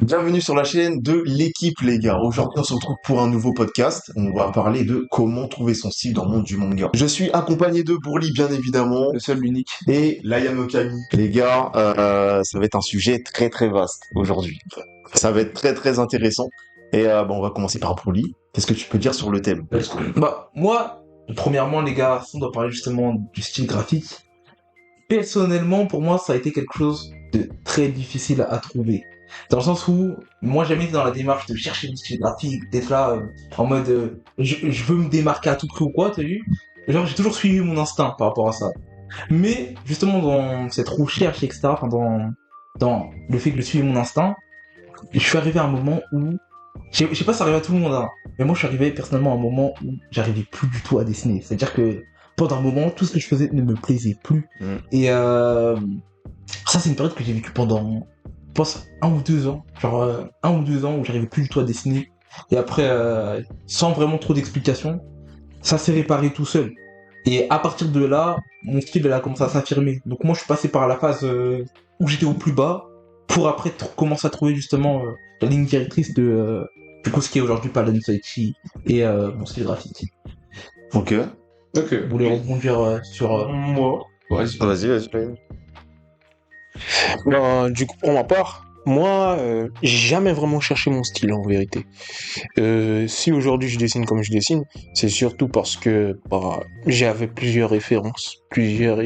Bienvenue sur la chaîne de l'équipe les gars. Aujourd'hui on se retrouve pour un nouveau podcast. On va parler de comment trouver son style dans le monde du manga. Je suis accompagné de Bourli bien évidemment. Le seul, l'unique. Et Layan Okami. Les gars, ça va être un sujet très très vaste aujourd'hui. Ça va être très très intéressant. Et on va commencer par Bourli. Qu'est-ce que tu peux dire sur le thème? Moi, premièrement, les gars, on doit parler justement du style graphique. Personnellement, pour moi, ça a été quelque chose de très difficile à trouver. Dans le sens où, moi, jamais été dans la démarche de chercher le style graphique, d'être là, en mode, je veux me démarquer à tout prix ou quoi, t'as vu? Genre, j'ai toujours suivi mon instinct par rapport à ça. Mais, justement, dans cette recherche, etc., enfin, dans le fait que je suive mon instinct, je suis arrivé à un moment où, je sais pas si ça arrive à tout le monde, hein, mais moi je suis arrivé personnellement à un moment où j'arrivais plus du tout à dessiner. C'est-à-dire que pendant un moment, tout ce que je faisais ne me plaisait plus. Et ça, c'est une période que j'ai vécue pendant, je pense, 1 ou 2 ans. Genre 1 ou 2 ans où j'arrivais plus du tout à dessiner. Et après, sans vraiment trop d'explications, ça s'est réparé tout seul. Et à partir de là, mon style elle a commencé à s'affirmer. Donc moi je suis passé par la phase où j'étais au plus bas pour après commencer à trouver justement la ligne directrice de du coup ce qui est aujourd'hui Paladin Society et mon style graphique. Ok. Ok. Vous voulez rebondir sur Moi. Vas-y. Vas-y. Du coup, pour ma part, moi, j'ai jamais vraiment cherché mon style en vérité. Si aujourd'hui je dessine comme je dessine, c'est surtout parce que j'avais plusieurs références, plusieurs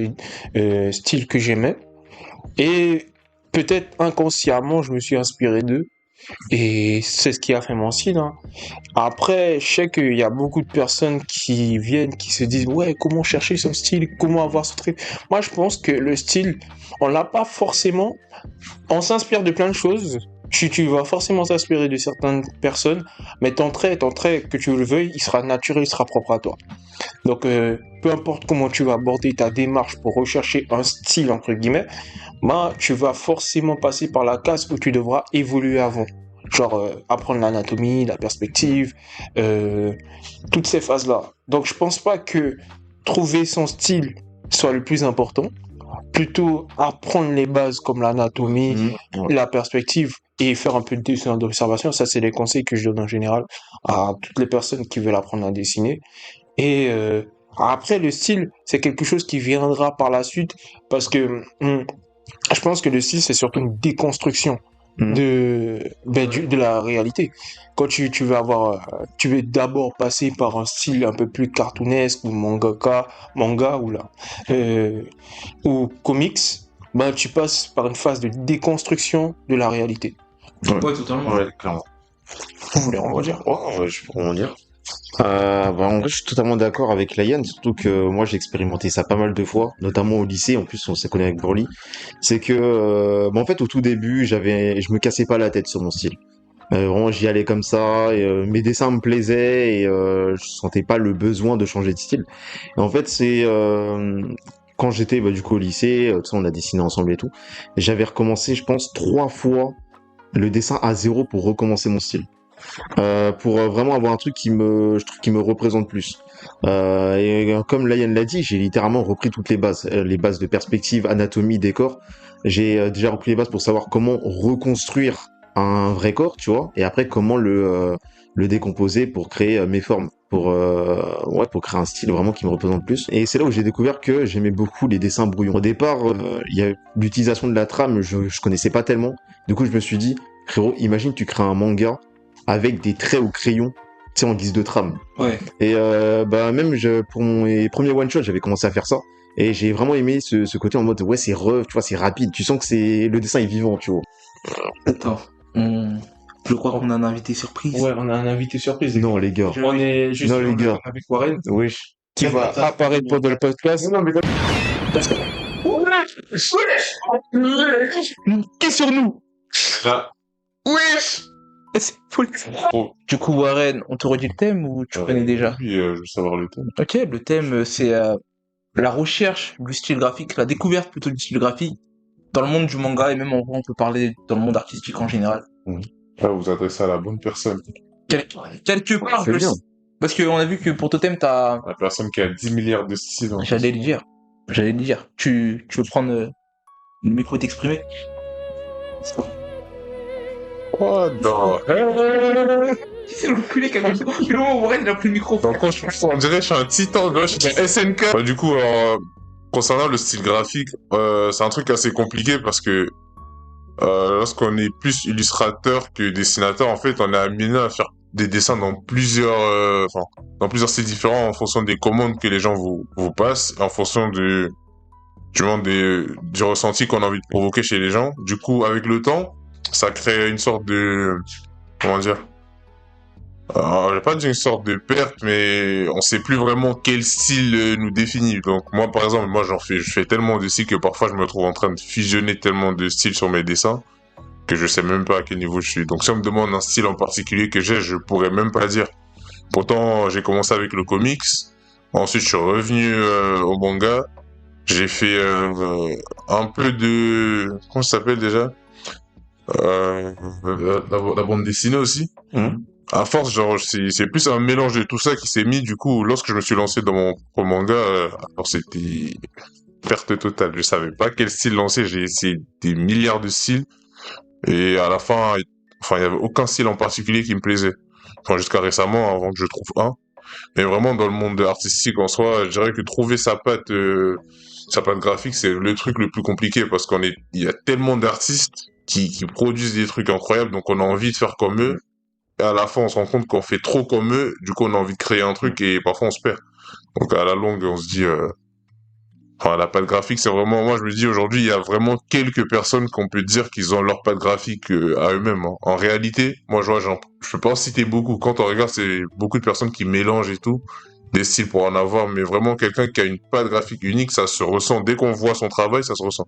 styles que j'aimais, et peut-être inconsciemment je me suis inspiré d'eux, et c'est ce qui a fait mon style, hein. Après, je sais qu'il y a beaucoup de personnes qui viennent, qui se disent, ouais, comment chercher son style, comment avoir ce truc. Moi, je pense que le style, on l'a pas forcément. On s'inspire de plein de choses. Tu vas forcément s'inspirer de certaines personnes, mais ton trait, que tu le veuilles, il sera naturel, il sera propre à toi. Donc, peu importe comment tu vas aborder ta démarche pour rechercher un style, entre guillemets, tu vas forcément passer par la case où tu devras évoluer avant. Genre, apprendre l'anatomie, la perspective, toutes ces phases-là. Donc, je pense pas que trouver son style soit le plus important. Plutôt apprendre les bases comme l'anatomie, la perspective et faire un peu de dessin d'observation. Ça, c'est les conseils que je donne en général à toutes les personnes qui veulent apprendre à dessiner. Et après, le style, c'est quelque chose qui viendra par la suite parce que je pense que le style, c'est surtout une déconstruction de la réalité. Quand tu veux tu veux d'abord passer par un style un peu plus cartoonesque ou manga ou comics, tu passes par une phase de déconstruction de la réalité. Ouais, totalement. Ouais, clairement. Vous voulez rebondir? Ouais, je peux rebondir. En vrai, je suis totalement d'accord avec Layan, surtout que moi j'ai expérimenté ça pas mal de fois, notamment au lycée. En plus, on s'est connu avec Burly. C'est que, en fait, au tout début, je me cassais pas la tête sur mon style. Vraiment, j'y allais comme ça. Et, mes dessins me plaisaient et je sentais pas le besoin de changer de style. Et en fait, c'est quand j'étais du coup au lycée, tout ça, on a dessiné ensemble et tout. J'avais recommencé, je pense, 3 fois le dessin à zéro pour recommencer mon style. Pour vraiment avoir un truc je trouve qui me représente plus. Comme Layan l'a dit, j'ai littéralement repris toutes les bases de perspective, anatomie, décor. J'ai déjà repris les bases pour savoir comment reconstruire un vrai corps, tu vois, et après comment le décomposer pour créer mes formes, pour créer un style vraiment qui me représente plus. Et c'est là où j'ai découvert que j'aimais beaucoup les dessins brouillons. Au départ, il y a l'utilisation de la trame, je connaissais pas tellement. Du coup, je me suis dit, frérot, imagine tu crées un manga avec des traits au crayon, tu sais, en guise de trame. Ouais. Et pour mes premiers one-shots, j'avais commencé à faire ça. Et j'ai vraiment aimé ce côté en mode, ouais, c'est rough, tu vois, c'est rapide. Tu sens que le dessin est vivant, tu vois. Attends. Je crois qu'on a un invité surprise. Ouais, on a un invité surprise. Non, les gars. On est juste Non, les gars. avec Warren Wesh. qui va apparaître pendant le podcast. Non, mais Qui sur nous? Là. Wesh! C'est fou. Du coup, Warren, on te redit le thème ou tu connais déjà? Oui, je veux savoir le thème. Ok, le thème c'est la recherche du style graphique, la découverte plutôt du style graphique dans le monde du manga et même en vrai on peut parler dans le monde artistique en général. Là, vous adressez à la bonne personne. Quelque part, c'est bien. parce qu'on a vu que pour Totem, t'as... La personne qui a 10 milliards de styles. J'allais le dire. Tu veux prendre le micro et t'exprimer? What the hell? C'est le culé qui a mis le moment où Warren il a pris le micro. Donc, on dirait que je suis un titan, gars, je suis un SNK. Bah, du coup, alors, concernant le style graphique, c'est un truc assez compliqué parce que lorsqu'on est plus illustrateur que dessinateur, en fait, on est amené à faire des dessins dans plusieurs styles différents en fonction des commandes que les gens vous passent, en fonction du ressenti qu'on a envie de provoquer chez les gens. Du coup, avec le temps, ça crée une sorte de, comment dire, je vais pas dire une sorte de perte, mais on sait plus vraiment quel style nous définit. Donc moi, par exemple, je fais tellement de styles que parfois je me trouve en train de fusionner tellement de styles sur mes dessins que je sais même pas à quel niveau je suis. Donc si on me demande un style en particulier que j'ai, je pourrais même pas dire. Pourtant, j'ai commencé avec le comics. Ensuite, je suis revenu au manga. J'ai fait un peu de... Comment ça s'appelle déjà la bande dessinée aussi. À force, genre, c'est plus un mélange de tout ça qui s'est mis. Du coup, lorsque je me suis lancé dans mon propre manga, alors c'était perte totale. Je savais pas quel style lancer. J'ai essayé des milliards de styles. Et à la fin, il y avait aucun style en particulier qui me plaisait. Enfin, jusqu'à récemment, avant que je trouve un. Mais vraiment, dans le monde artistique en soi, je dirais que trouver sa patte graphique, c'est le truc le plus compliqué parce il y a tellement d'artistes qui produisent des trucs incroyables, donc on a envie de faire comme eux. Et à la fin, on se rend compte qu'on fait trop comme eux, du coup, on a envie de créer un truc et parfois on se perd. Donc à la longue, on se dit, la patte graphique, c'est vraiment, moi je me dis aujourd'hui, il y a vraiment quelques personnes qu'on peut dire qu'ils ont leur patte graphique à eux-mêmes. Hein. En réalité, moi je peux pas en citer beaucoup. Quand on regarde, c'est beaucoup de personnes qui mélangent et tout, des styles pour en avoir, mais vraiment quelqu'un qui a une patte graphique unique, ça se ressent. Dès qu'on voit son travail, ça se ressent.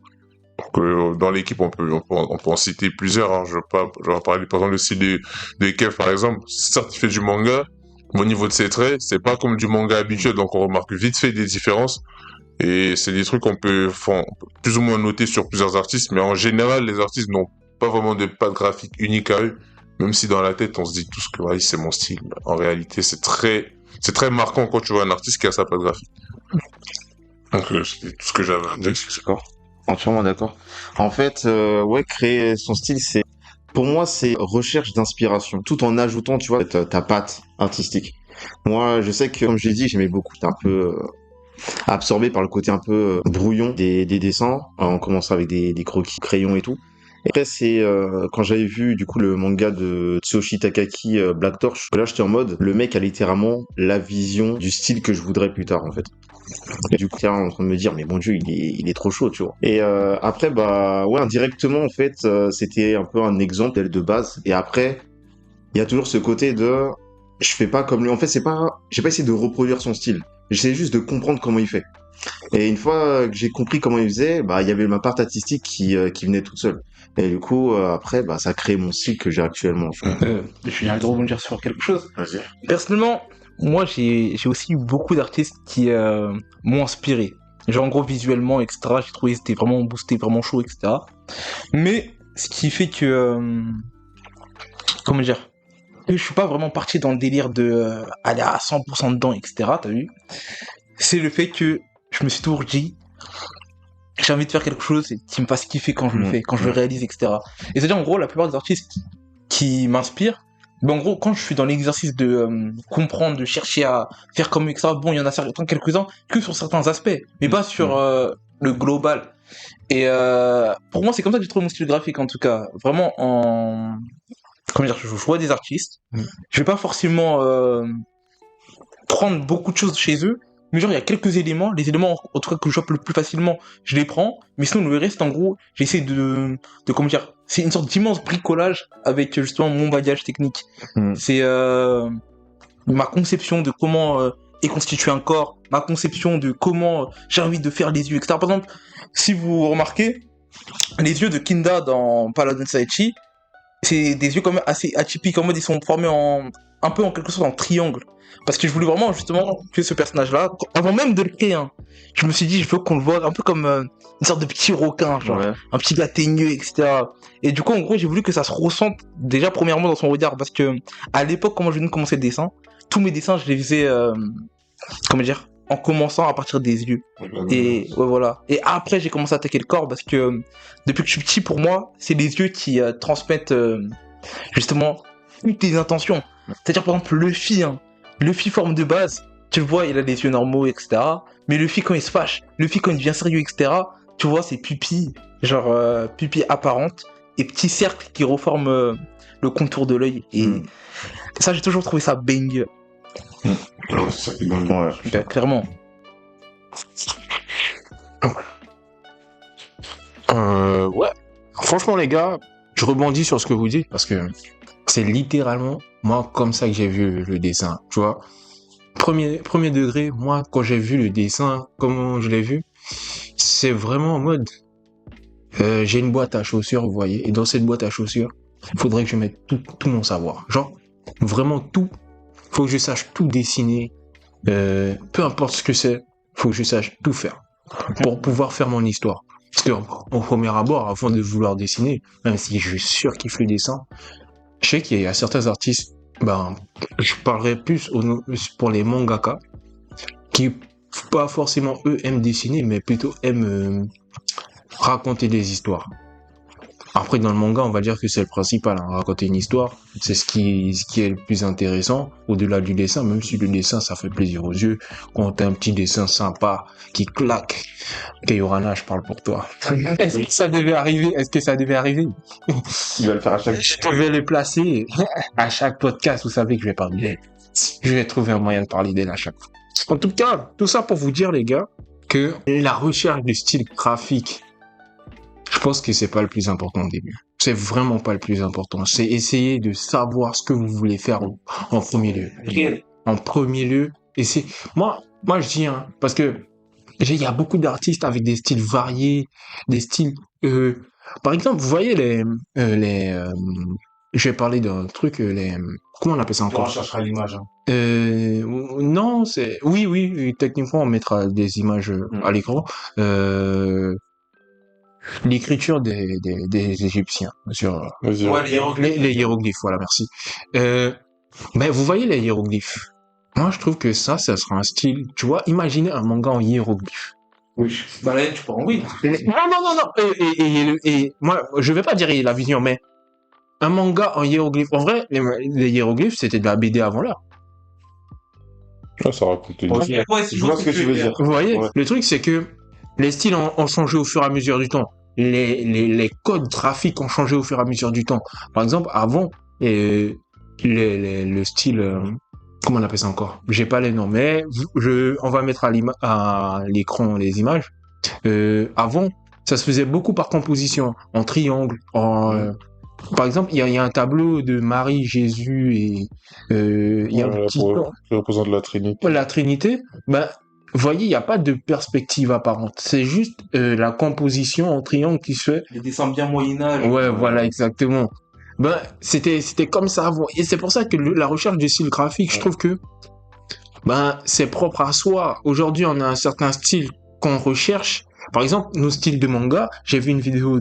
Donc, dans l'équipe, on peut en citer plusieurs. Hein. Je vais parler par exemple le style de Kev par exemple. Certes, il fait du manga, mais au niveau de ses traits, c'est pas comme du manga habituel, donc on remarque vite fait des différences. Et c'est des trucs qu'on peut plus ou moins noter sur plusieurs artistes, mais en général, les artistes n'ont pas vraiment de patte graphique unique à eux, même si dans la tête, on se dit tous que ouais, c'est mon style. En réalité, c'est très marquant quand tu vois un artiste qui a sa patte graphique. Donc, c'est tout ce que j'avais à dire. D'accord. Entièrement d'accord. En fait, ouais, créer son style, pour moi, c'est recherche d'inspiration, tout en ajoutant, tu vois, ta patte artistique. Moi, je sais que, comme je l'ai dit, j'aimais beaucoup, j'étais un peu absorbé par le côté un peu brouillon des dessins, en commençant avec des croquis, crayons et tout. Et après, c'est quand j'avais vu du coup le manga de Tsuyoshi Takaki, Black Torch, là j'étais en mode, le mec a littéralement la vision du style que je voudrais plus tard en fait. Et du coup, j'étais en train de me dire, mais mon Dieu, il est trop chaud, tu vois. Et après, bah ouais, indirectement en fait, c'était un peu un exemple de base. Et après, il y a toujours ce côté de, je fais pas comme lui. En fait, j'ai pas essayé de reproduire son style. J'essayais juste de comprendre comment il fait. Et une fois que j'ai compris comment il faisait, bah il y avait ma part artistique qui venait toute seule. Et du coup, après, bah ça a créé mon style que j'ai actuellement. Je viens de rebondir sur quelque chose. Vas-y. Personnellement, moi j'ai aussi eu beaucoup d'artistes qui m'ont inspiré. Genre en gros visuellement, etc. J'ai trouvé que c'était vraiment boosté, vraiment chaud, etc. Mais ce qui fait que... comment dire, que je suis pas vraiment parti dans le délire de aller à 100% dedans, etc. T'as vu? C'est le fait que je me suis toujours dit, j'ai envie de faire quelque chose qui me fasse kiffer quand je le fais, quand je le réalise, etc. Et c'est-à-dire, en gros, la plupart des artistes qui m'inspirent, ben, en gros, quand je suis dans l'exercice de comprendre, de chercher à faire comme eux, etc., bon, il y en a certains, quelques-uns, que sur certains aspects, mais pas sur le global. Et pour moi, c'est comme ça que j'ai trouvé mon style graphique, en tout cas. Vraiment, comment dire, je vois des artistes, je vais pas forcément prendre beaucoup de choses chez eux, mais genre il y a quelques éléments, les éléments en tout cas que je chope le plus facilement, je les prends, mais sinon le reste en gros, j'essaie de comment dire, c'est une sorte d'immense bricolage avec justement mon bagage technique. C'est ma conception de comment est constitué un corps, ma conception de comment j'ai envie de faire les yeux, etc. Par exemple, si vous remarquez, les yeux de Kinda dans Paladin Saichi, c'est des yeux quand même assez atypiques, en mode ils sont formés un peu en quelque sorte en triangle. Parce que je voulais vraiment justement que ce personnage-là, avant même de le créer, hein, je me suis dit je veux qu'on le voit un peu comme une sorte de petit requin, genre un petit gars teigneux, etc. Et du coup en gros j'ai voulu que ça se ressente déjà premièrement dans son regard, parce que à l'époque quand moi je venais de commencer le dessin, tous mes dessins je les faisais, comment dire, en commençant à partir des yeux. Et ouais voilà. Et après j'ai commencé à attaquer le corps parce que depuis que je suis petit, pour moi c'est les yeux qui transmettent justement toutes tes intentions. C'est-à-dire par exemple Luffy forme de base, tu le vois, il a des yeux normaux, etc. Mais Luffy quand il se fâche, Luffy quand il devient sérieux, etc. Tu vois ses pupilles, genre pupilles apparentes et petits cercles qui reforment le contour de l'œil. Et ça, j'ai toujours trouvé ça bang. Alors, c'est ça qui est dans le- Ouais. Clairement. Ouais. Franchement, les gars, je rebondis sur ce que vous dites parce que c'est littéralement moi comme ça que j'ai vu le dessin. Tu vois, premier degré, moi quand j'ai vu le dessin, comment je l'ai vu, c'est vraiment en mode j'ai une boîte à chaussures, vous voyez, et dans cette boîte à chaussures, il faudrait que je mette tout mon savoir. Genre, vraiment tout. Faut que je sache tout dessiner. Peu importe ce que c'est, faut que je sache tout faire pour pouvoir faire mon histoire. Parce que, au premier abord, avant de vouloir dessiner, même si je surkiffe le dessin, je sais qu'il y a certains artistes, ben, je parlerai plus pour les mangaka, qui pas forcément eux aiment dessiner, mais plutôt aiment raconter des histoires. Après, dans le manga, on va dire que c'est le principal, hein. Raconter une histoire, c'est ce qui est le plus intéressant, au-delà du dessin, même si le dessin, ça fait plaisir aux yeux. Quand t'as un petit dessin sympa, qui claque, Keyorana, je parle pour toi. Est-ce que ça devait arriver? Est-ce que ça devait arriver? Il va le faire à chaque Je vais le placer à chaque podcast, vous savez que je vais parler d'elle. Je vais trouver un moyen de parler d'elle à chaque fois. En tout cas, tout ça pour vous dire, les gars, que la recherche du style graphique, je pense que c'est pas le plus important au début. C'est vraiment pas le plus important. C'est essayer de savoir ce que vous voulez faire en premier lieu. En premier lieu, et c'est moi je dis parce que il y a beaucoup d'artistes avec des styles variés, des styles par exemple, vous voyez je vais parler d'un truc comment on appelle ça encore? On cherchera l'image. Non, c'est oui, techniquement on mettra des images à l'écran. L'écriture des Égyptiens sur Vas-y. Ouais, les hiéroglyphes. les hiéroglyphes, voilà, merci. Mais vous voyez les hiéroglyphes. Moi, je trouve que ça sera un style. Tu vois, imaginez un manga en hiéroglyphes. Oui. Bah là, tu prends oui. Non. Et moi, je vais pas dire la vision, mais un manga en hiéroglyphes. En vrai, les hiéroglyphes, c'était de la BD avant l'heure. Ah, ça raconte une Ok. histoire. Ouais, Je vois ce que tu veux dire. Vous voyez, Ouais. le truc, c'est que les styles ont changé au fur et à mesure du temps. Les codes graphiques ont changé au fur et à mesure du temps. Par exemple, avant, le style, comment on appelle ça encore? J'ai pas les noms, mais on va mettre à l'écran les images. Avant, ça se faisait beaucoup par composition, en triangle, par exemple, il y a un tableau de Marie, Jésus et il y a un petit Qui représente la Trinité. la Trinité. Ben, vous voyez, il n'y a pas de perspective apparente. C'est juste la composition en triangle qui se fait. Les dessins bien Moyen-Âge. Ouais, voilà, exactement. Ben, c'était comme ça avant. Et c'est pour ça que la recherche du style graphique, je trouve que ben, c'est propre à soi. Aujourd'hui, on a un certain style qu'on recherche. Par exemple, nos styles de manga, j'ai vu une vidéo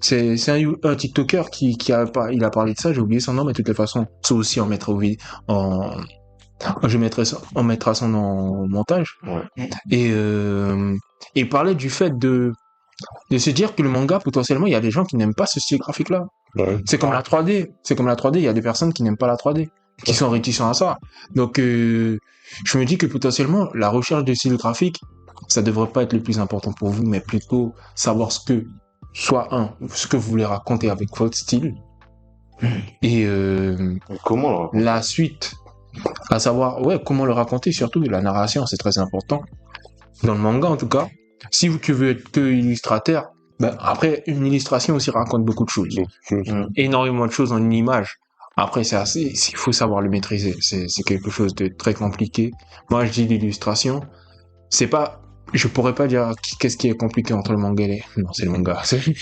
c'est un TikToker qui il a parlé de ça, j'ai oublié son nom, mais de toutes les façons, ça aussi, on mettra on mettra son nom en montage. Ouais. Et il parlait du fait de se dire que le manga, potentiellement, il y a des gens qui n'aiment pas ce style graphique-là. Ouais. C'est comme la 3D. Il y a des personnes qui n'aiment pas la 3D, qui sont réticents à ça. Donc, je me dis que potentiellement, la recherche de style graphique, ça devrait pas être le plus important pour vous, mais plutôt savoir ce que vous voulez raconter avec votre style. Et Mais comment alors? la suite, à savoir, comment le raconter, surtout la narration, c'est très important. Dans le manga, en tout cas, si tu veux être que illustrateur, ben, après, une illustration aussi raconte beaucoup de choses. Énormément de choses en une image. Après, il faut savoir le maîtriser. C'est quelque chose de très compliqué. Moi, je dis l'illustration. Je pourrais pas dire qu'est-ce qui est compliqué entre le manga et non, c'est le manga. C'est le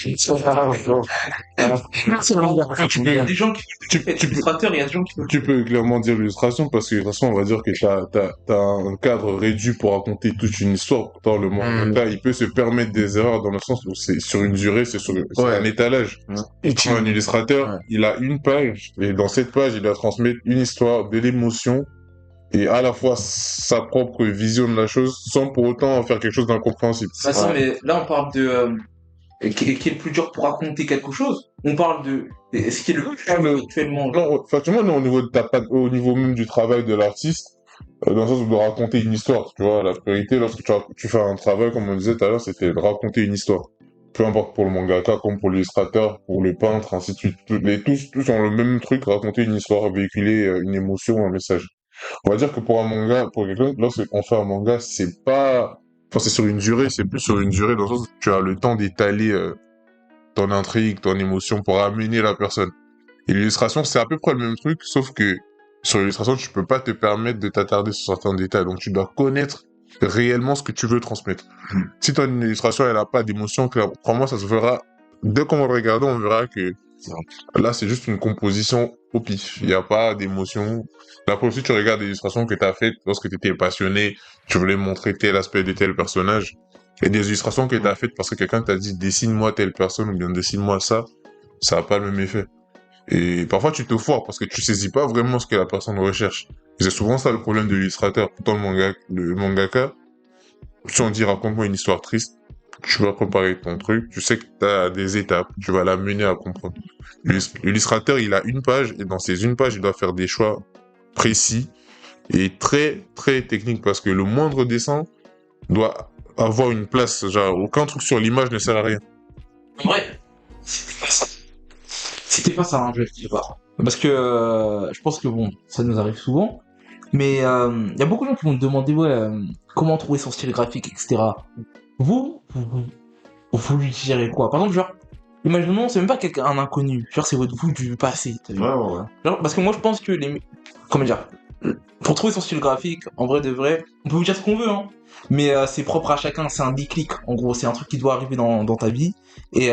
manga. Il y a des gens qui peuvent être illustrateurs, il y a des gens qui peuvent. Tu peux clairement dire l'illustration parce que de toute façon, on va dire que t'as un cadre réduit pour raconter toute une histoire. Pourtant, le manga, il peut se permettre des erreurs dans le sens où c'est sur une durée, c'est un étalage. Et Un illustrateur, il a une page et dans cette page, il doit transmettre une histoire, de l'émotion et à la fois sa propre vision de la chose sans pour autant faire quelque chose d'incompréhensible. Bah ça, mais là, on parle de. Qui est le plus dur pour raconter quelque chose on parle de ce qui est le plus actuellement. Non, effectivement, non, au niveau au niveau même du travail de l'artiste, dans le sens où de raconter une histoire, tu vois, la priorité, lorsque tu fais un travail, comme on disait tout à l'heure, c'était de raconter une histoire. Peu importe pour le mangaka, comme pour l'illustrateur, pour le peintre, ainsi de suite. Tous ont le même truc, raconter une histoire, véhiculer une émotion, un message. On va dire que pour un manga, pour quelqu'un, lorsqu'on fait un manga, c'est pas, enfin, c'est sur une durée, c'est plus sur une durée, dans le sens où tu as le temps d'étaler ton intrigue, ton émotion pour amener la personne. Et l'illustration, c'est à peu près le même truc, sauf que sur l'illustration, tu peux pas te permettre de t'attarder sur certains détails. Donc, tu dois connaître réellement ce que tu veux transmettre. Si ton illustration, elle a pas d'émotion, crois-moi, ça se verra. Dès qu'on va le regarder, on verra que là, c'est juste une composition au pif. Il n'y a pas d'émotion. Là, pour si tu regardes l'illustration que tu as faite lorsque tu étais passionné, tu voulais montrer tel aspect de tel personnage, et des illustrations que tu as faites parce que quelqu'un t'a dit dessine-moi telle personne ou bien dessine-moi ça n'a pas le même effet. Et parfois, tu te foires parce que tu saisis pas vraiment ce que la personne recherche. Et c'est souvent ça le problème de l'illustrateur. Pourtant, le mangaka, si on dit raconte-moi une histoire triste, tu vas préparer ton truc, tu sais que tu as des étapes, tu vas l'amener à comprendre. L'illustrateur, il a une page, et dans ces une page, il doit faire des choix précis et très, très techniques parce que le moindre dessin doit avoir une place. Genre, aucun truc sur l'image ne sert à rien. En vrai, c'était pas ça. C'était pas ça, hein, je sais pas. Parce que je pense que bon, ça nous arrive souvent. Mais il y a beaucoup de gens qui vont te demander ouais, comment trouver son style graphique, etc. Vous lui direz quoi? Par exemple, genre, imaginons, c'est même pas quelqu'un, un inconnu. Genre, c'est votre vous du passé. T'as vu? Ouais, ouais, ouais. Genre, parce que moi, je pense que comment dire? Pour trouver son style graphique, en vrai de vrai, on peut vous dire ce qu'on veut, hein. Mais c'est propre à chacun, c'est un déclic. En gros, c'est un truc qui doit arriver dans ta vie. Et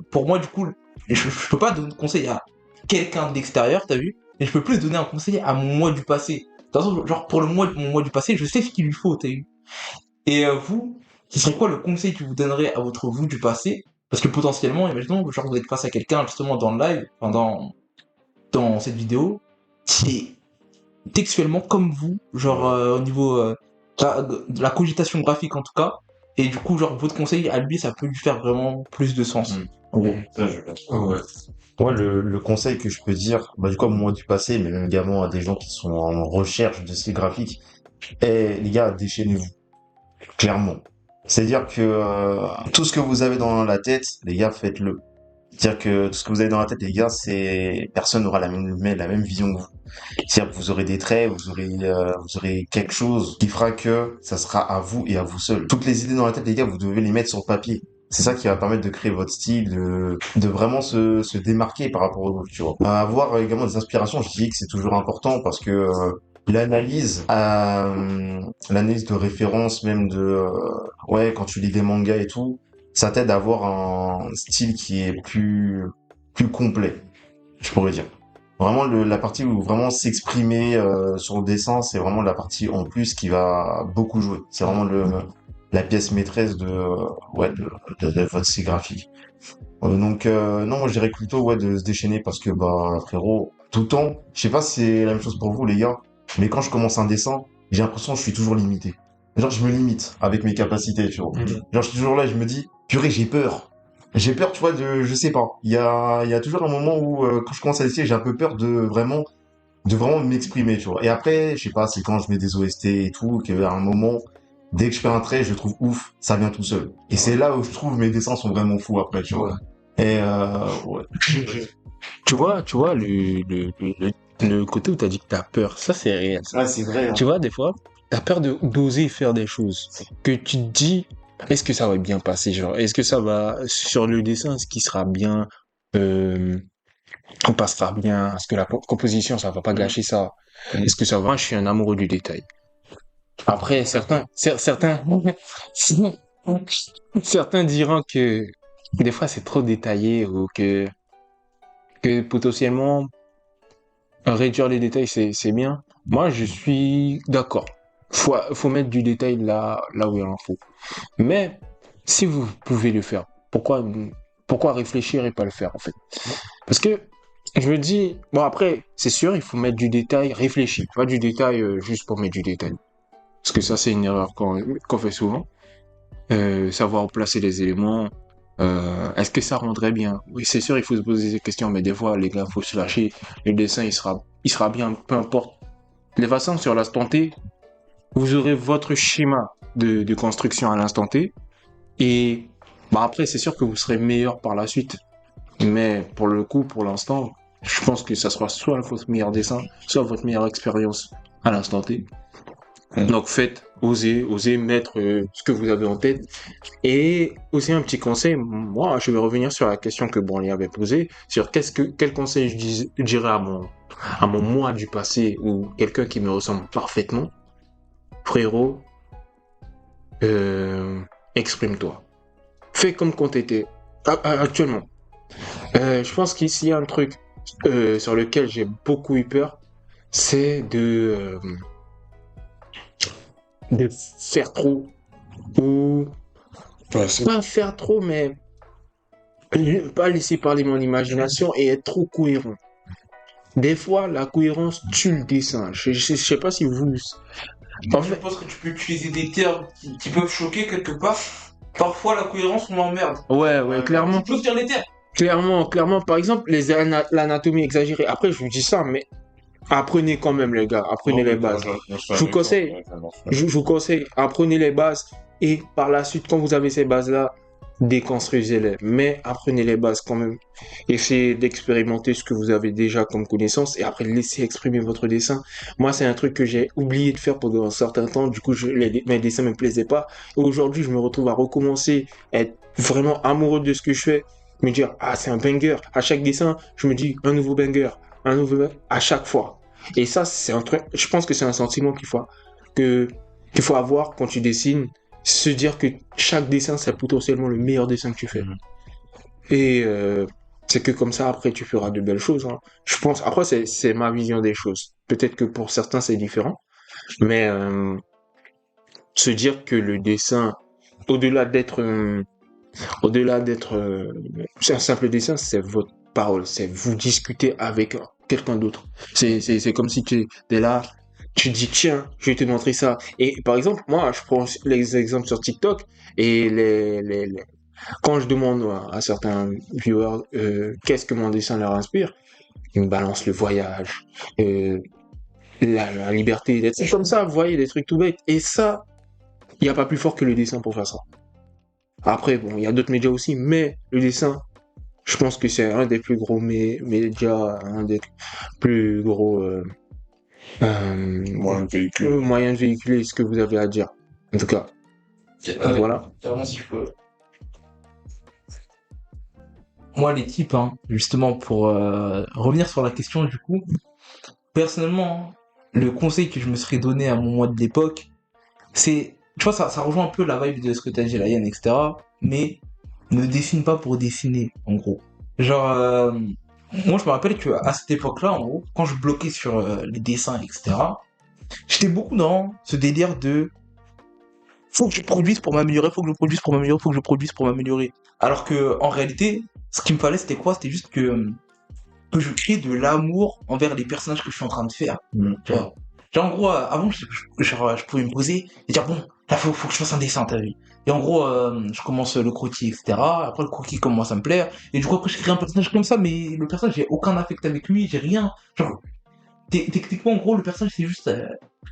pour moi, du coup, je peux pas donner de conseil à quelqu'un de l'extérieur, t'as vu? Mais je peux plus donner un conseil à mon moi du passé. De toute façon, genre, pour mon moi du passé, je sais ce qu'il lui faut, t'as vu? Et vous, ce serait quoi le conseil que vous donnerez à votre vous du passé? Parce que potentiellement, imaginons, genre, vous êtes face à quelqu'un justement dans le live, enfin, dans cette vidéo, qui est textuellement comme vous, genre au niveau de la cogitation graphique en tout cas, et du coup, genre, votre conseil à lui, ça peut lui faire vraiment plus de sens. En gros. Ça, ouais. Moi, le conseil que je peux dire, bah, du coup, à moi du passé, mais même également à des gens qui sont en recherche de style graphique, les gars, déchaînez-vous. Clairement. C'est-à-dire que tout ce que vous avez dans la tête, les gars, faites-le. C'est-à-dire que tout ce que vous avez dans la tête, les gars, c'est personne n'aura la même vision que vous. C'est-à-dire que vous aurez des traits, vous aurez quelque chose qui fera que ça sera à vous et à vous seul. Toutes les idées dans la tête, les gars, vous devez les mettre sur papier. C'est ça qui va permettre de créer votre style, de vraiment se démarquer par rapport aux autres, tu vois. Avoir également des inspirations, je dis que c'est toujours important parce que l'analyse, l'analyse de référence, même de, ouais, quand tu lis des mangas et tout, ça t'aide à avoir un style qui est plus complet, je pourrais dire. Vraiment, la partie où vraiment s'exprimer sur le dessin, c'est vraiment la partie en plus qui va beaucoup jouer. C'est vraiment la pièce maîtresse ouais, de votre style graphique. Donc, non, moi, je dirais plutôt, ouais, de se déchaîner parce que, bah, frérot, tout le temps, je sais pas si c'est la même chose pour vous, les gars, mais quand je commence un dessin, j'ai l'impression que je suis toujours limité. Genre, je me limite avec mes capacités, tu vois. Genre, je suis toujours là, je me dis, purée, j'ai peur. J'ai peur, tu vois, je sais pas. Il y a toujours un moment où, quand je commence à dessiner, j'ai un peu peur de vraiment m'exprimer, tu vois. Et après, je sais pas, c'est quand je mets des OST et tout, qu'à un moment, dès que je fais un trait, je le trouve ouf, ça vient tout seul. Et c'est là où je trouve mes dessins sont vraiment fous après, tu vois. Et ouais. Tu vois, le côté où t'as dit que t'as peur, ça c'est réel. Ouais, c'est vrai. Hein. Tu vois, des fois, t'as peur d'oser faire des choses. Que tu te dis, est-ce que ça va bien passer, genre, est-ce que ça va, sur le dessin, est-ce qu'il sera bien, on passera bien, est-ce que la composition, ça va pas gâcher ça? Est-ce que ça va? Moi, je suis un amoureux du détail. Après, certains diront que des fois c'est trop détaillé ou que potentiellement réduire les détails c'est bien. Moi, je suis d'accord. Faut mettre du détail là où il en faut. Mais si vous pouvez le faire, pourquoi réfléchir et pas le faire en fait? Parce que je me dis, bon après, c'est sûr, il faut mettre du détail réfléchi, pas du détail juste pour mettre du détail. Parce que ça, c'est une erreur qu'on fait souvent. Savoir placer les éléments, Est-ce que ça rendrait bien? Oui, c'est sûr, il faut se poser des questions, mais des fois, les gars, faut se lâcher. Le dessin, il sera bien, peu importe. De toute façon, sur l'instant T, vous aurez votre schéma de construction à l'instant T. Et bah après, c'est sûr que vous serez meilleur par la suite. Mais pour le coup, pour l'instant, je pense que ça sera soit votre meilleur dessin, soit votre meilleure expérience à l'instant T. Donc osez mettre ce que vous avez en tête. Et aussi un petit conseil, moi je vais revenir sur la question que Branly avait posée, sur quel conseil je dirais à mon moi du passé ou quelqu'un qui me ressemble parfaitement. Frérot, exprime-toi. Fais comme quand t'étais actuellement. Je pense qu'ici il y a un truc sur lequel j'ai beaucoup eu peur, c'est de faire trop ou Ouais, c'est pas faire trop, mais pas laisser parler mon imagination et être trop cohérent. Des fois, la cohérence tue le dessin. Je sais pas si vous... En Je fait, pense que tu peux utiliser des termes qui peuvent choquer quelque part. Parfois, la cohérence, on m'emmerde. ouais, clairement. Tu peux dire les termes. Clairement, par exemple, l'anatomie exagérée. Après, je vous dis ça, mais apprenez quand même, les gars. Apprenez les bases. Je vous conseille, je vous conseille, apprenez les bases et par la suite, quand vous avez ces bases-là, déconstruisez-les. Mais apprenez les bases quand même. Essayez d'expérimenter ce que vous avez déjà comme connaissance et après laissez exprimer votre dessin. Moi, c'est un truc que j'ai oublié de faire pendant un certain temps. Du coup, mes dessins me plaisaient pas. Et aujourd'hui, je me retrouve à recommencer, à être vraiment amoureux de ce que je fais. Me dire, ah, c'est un banger. À chaque dessin, je me dis, un nouveau banger. Un nouveau banger à chaque fois. Et ça, c'est un truc, je pense que c'est un sentiment qu'il faut avoir quand tu dessines, se dire que chaque dessin, c'est potentiellement le meilleur dessin que tu fais. Et c'est que comme ça, après, tu feras de belles choses. Hein. Je pense, après, c'est ma vision des choses. Peut-être que pour certains, c'est différent. Mais se dire que le dessin, au-delà d'être, c'est un simple dessin, c'est votre parole, c'est vous discuter avec quelqu'un d'autre. C'est comme si tu es là, tu dis tiens, je vais te montrer ça. Et par exemple, moi, je prends les exemples sur TikTok et quand je demande à certains viewers qu'est-ce que mon dessin leur inspire, ils me balancent le voyage, euh, la liberté d'être. C'est comme ça, vous voyez, des trucs tout bêtes. Et ça, il n'y a pas plus fort que le dessin pour faire ça. Après, bon, il y a d'autres médias aussi, mais le dessin, je pense que c'est un des plus gros médias, un des plus gros moi, un véhicule. moyens de véhiculer ce que vous avez à dire. En tout cas, voilà. Vraiment, si je peux. Moi, les types, hein, justement, pour revenir sur la question, du coup, personnellement, le conseil que je me serais donné à mon moi de l'époque, c'est, tu vois, ça rejoint un peu la vibe de ce que t'as dit, Laïen, etc. Mais ne dessine pas pour dessiner, en gros. Genre, moi, je me rappelle que à cette époque-là, en gros, quand je bloquais sur les dessins, etc., j'étais beaucoup dans ce délire de faut que je produise pour m'améliorer, faut que je produise pour m'améliorer, faut que je produise pour m'améliorer. Alors que, en réalité, ce qu'il me fallait, c'était quoi? C'était juste que je crée de l'amour envers les personnages que je suis en train de faire. Tu vois. Genre, en gros, avant, je pouvais me poser et dire, bon, là, faut que je fasse un dessin, t'as vu. Et en gros, je commence le croquis, etc. Après, le croquis commence à me plaire. Et du coup, après, je crée un personnage comme ça, mais le personnage, j'ai aucun affect avec lui, j'ai rien. Genre, techniquement, en gros, le personnage, c'est juste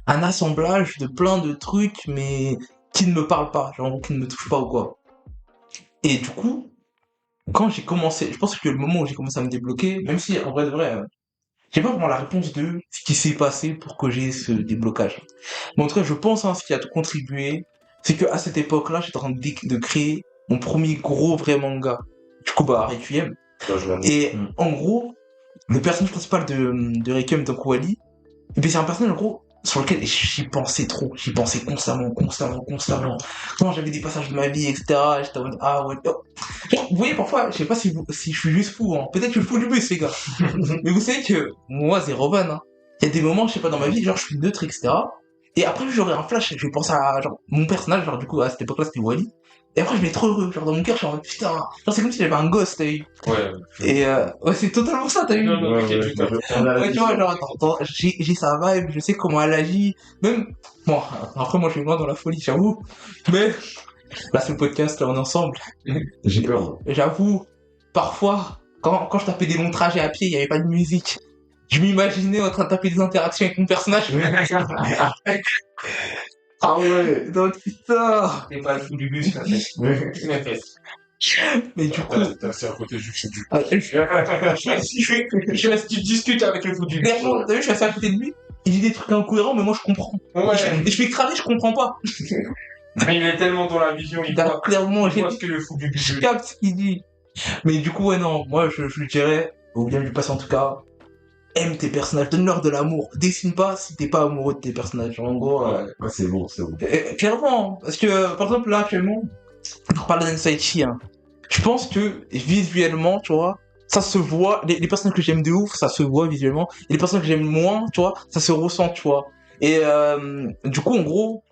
un assemblage de plein de trucs, mais qui ne me parlent pas, genre, en gros, qui ne me touchent pas ou quoi. Et du coup, quand j'ai commencé, je pense que le moment où j'ai commencé à me débloquer, même si, en vrai de vrai, j'ai pas vraiment la réponse de ce qui s'est passé pour que j'ai ce déblocage. Mais en tout cas, je pense, hein, ce qui a tout contribué, c'est que à cette époque-là, j'étais en train de créer mon premier gros vrai manga. Du coup, bah, Requiem. Et en gros, le personnage principal de Requiem, donc Wally, et puis c'est un personnage, en gros, sur lequel j'y pensais trop. J'y pensais constamment. Quand j'avais des passages de ma vie, etc., j'étais en mode, ah ouais. Oh. Genre, vous voyez, parfois, je sais pas si je suis juste fou, hein. Peut-être que je suis fou du bus, les gars. Mais vous savez que, moi, zéro van, hein. Il y a des moments, je sais pas, dans ma vie, genre, je suis neutre, etc. Et après, j'aurai un flash, je vais penser à, genre, mon personnage, genre, du coup, à cette époque-là, c'était Wally. Et après, je vais être trop heureux. Genre, dans mon cœur, je suis en mode, putain. Genre, c'est comme si j'avais un gosse, t'as vu. Ouais. Et, ouais, c'est totalement ça, t'as vu. Ouais, tu vois, genre, attends, j'ai sa vibe, je sais comment elle agit. Même, bon, après, moi, je suis loin dans la folie, j'avoue. Mais, Là, c'est le podcast, là, on est ensemble. J'ai peur. J'avoue, parfois, quand je tapais des longs trajets à pied, il n'y avait pas de musique. Je m'imaginais en train de taper des interactions avec mon personnage. Ah ouais. Donc, putain. C'est pas le fou du bus, en fait. Mais du coup, T'as assis à côté du du. tu discutes avec le fou du bus. T'as vu, je suis assis à côté de lui. Il dit des trucs incohérents, mais moi, je comprends. Ouais. Et je fais cramer, je comprends pas. Il est tellement dans la vision, il voit, Clairement, il voit ce que le fou du bus je veut. capte ce qu'il dit. Mais du coup, ouais, non, moi, je lui dirais, au bien du passé en tout cas, aime tes personnages, donne-leur de l'amour. Dessine pas si t'es pas amoureux de tes personnages. En gros, Ouais, c'est bon, c'est bon. clairement, parce que, par exemple, là, actuellement, pour parler d'Ansaichi, hein, je pense que, visuellement, tu vois, ça se voit, les personnages que j'aime de ouf, ça se voit visuellement, et les personnages que j'aime moins, tu vois, ça se ressent, tu vois. Et du coup, en gros,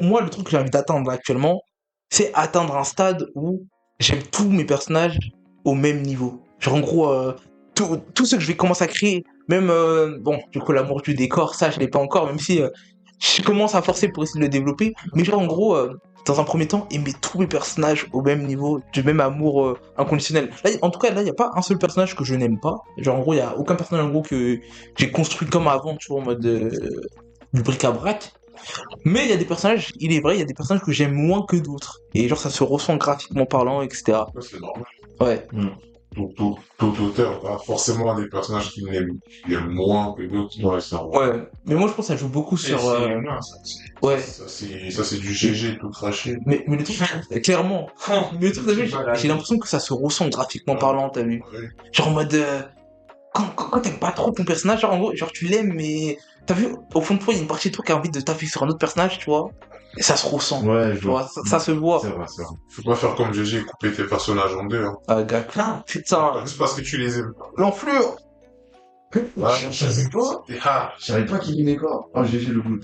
moi, le truc que j'ai envie d'atteindre actuellement, c'est atteindre un stade où j'aime tous mes personnages au même niveau. Genre, en gros, tout ce que je vais commencer à créer, même, bon, du coup, l'amour du décor, ça, je l'ai pas encore, même si je commence à forcer pour essayer de le développer. Mais genre, en gros, dans un premier temps, aimer tous mes personnages au même niveau, du même amour inconditionnel. Là, en tout cas, là, il n'y a pas un seul personnage que je n'aime pas. Genre, en gros, il n'y a aucun personnage, en gros, que j'ai construit comme avant, tu vois, en mode du bric-à-brac. Mais il y a des personnages, il est vrai, il y a des personnages que j'aime moins que d'autres. Et genre, ça se ressent graphiquement parlant, etc. Ouais, c'est normal. Ouais. Tout auteur a forcément des personnages qu'il aime moins que d'autres. Ouais, c'est vrai. Ouais. Mais moi, je pense que ça joue beaucoup sur... Non, ça, ouais. Ça, c'est du GG tout craché. Mais le truc, clairement. Mais le truc, t'as vu, j'ai l'impression que ça se ressent graphiquement parlant, t'as vu. Ouais. Genre en mode... quand t'aimes pas trop ton personnage, genre en gros, genre tu l'aimes, mais... T'as vu, au fond de toi, il y a une partie de toi qui a envie de taper sur un autre personnage, tu vois. Et ça se ressent. Ouais, je Tu vois. vois, ça se voit. C'est vrai, c'est vrai. Faut pas faire comme GG et couper tes personnages en deux. Hein. Ah, gars, putain. Juste parce que tu les aimes. L'enflure. Je savais pas. Je savais pas qu'il aimait pas. Oh, GG le goût.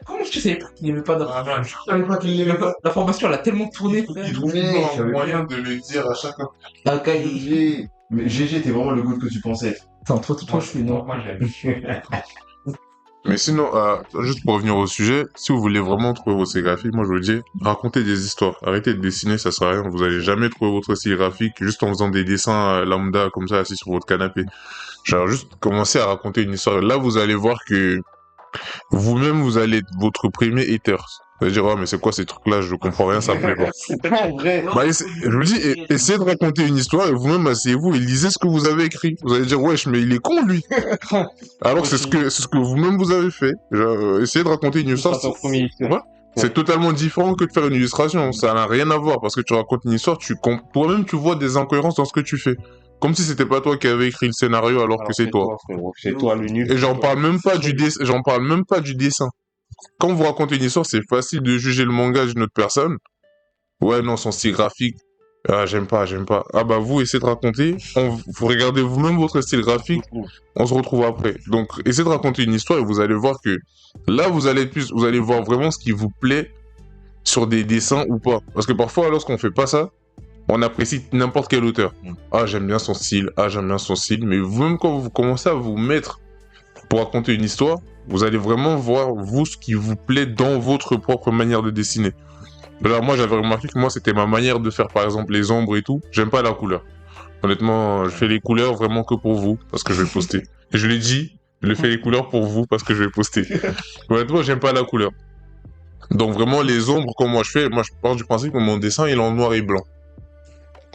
Comment tu savais pas qu'il aimait pas Ah non, Je savais pas qu'il aimait pas. La formation, elle a tellement tourné, frère. il trouve Ouais, toujours j'avais un moyen de le dire à chacun. Ah, gars, GG. Mais GG, t'es vraiment le goût que tu pensais être. Attends, toi, je suis non. moi, j'aime. Mais sinon, juste pour revenir au sujet, si vous voulez vraiment trouver votre style graphique, moi je vous dis, racontez des histoires. Arrêtez de dessiner, ça sert à rien. Vous allez jamais trouver votre style graphique juste en faisant des dessins lambda comme ça assis sur votre canapé. Genre juste commencer à raconter une histoire. Là, vous allez voir que vous-même, vous allez être votre premier hater. Vous allez dire, oh, mais c'est quoi ces trucs-là? Je comprends rien, ça me plaît pas. C'est pas vrai. Bah, je vous dis, essayez de raconter une histoire et vous-même, asseyez-vous et lisez ce que vous avez écrit. Vous allez dire, wesh, mais il est con, lui. Alors, c'est ce que vous-même vous avez fait. Genre, essayez de raconter une histoire. Ouais. C'est totalement différent que de faire une illustration. Ça n'a rien à voir parce que tu racontes une histoire, toi-même, tu vois des incohérences dans ce que tu fais. Comme si c'était pas toi qui avais écrit le scénario alors que c'est toi. frérot. C'est toi le nul. Et j'en parle même pas du dessin. Quand vous racontez une histoire, c'est facile de juger le manga d'une autre personne. Ouais, non, son style graphique. Ah, j'aime pas. Ah bah, vous, essayez de raconter. Vous regardez vous-même votre style graphique. On se retrouve après. Donc, essayez de raconter une histoire et vous allez voir que là, vous allez voir vraiment ce qui vous plaît sur des dessins ou pas. Parce que parfois, lorsqu'on fait pas ça, on apprécie n'importe quel auteur. Ah, j'aime bien son style. Mais vous-même, quand vous commencez à vous mettre pour raconter une histoire, vous allez vraiment voir, vous, ce qui vous plaît dans votre propre manière de dessiner. Alors, moi, j'avais remarqué que moi, c'était ma manière de faire, par exemple, les ombres et tout. J'aime pas la couleur. Honnêtement, je fais les couleurs vraiment que pour vous, parce que je vais poster. Et je l'ai dit, je fais les couleurs pour vous, parce que je vais poster. Honnêtement, j'aime pas la couleur. Donc, vraiment, les ombres, comme moi je pars du principe que mon dessin, il est en noir et blanc.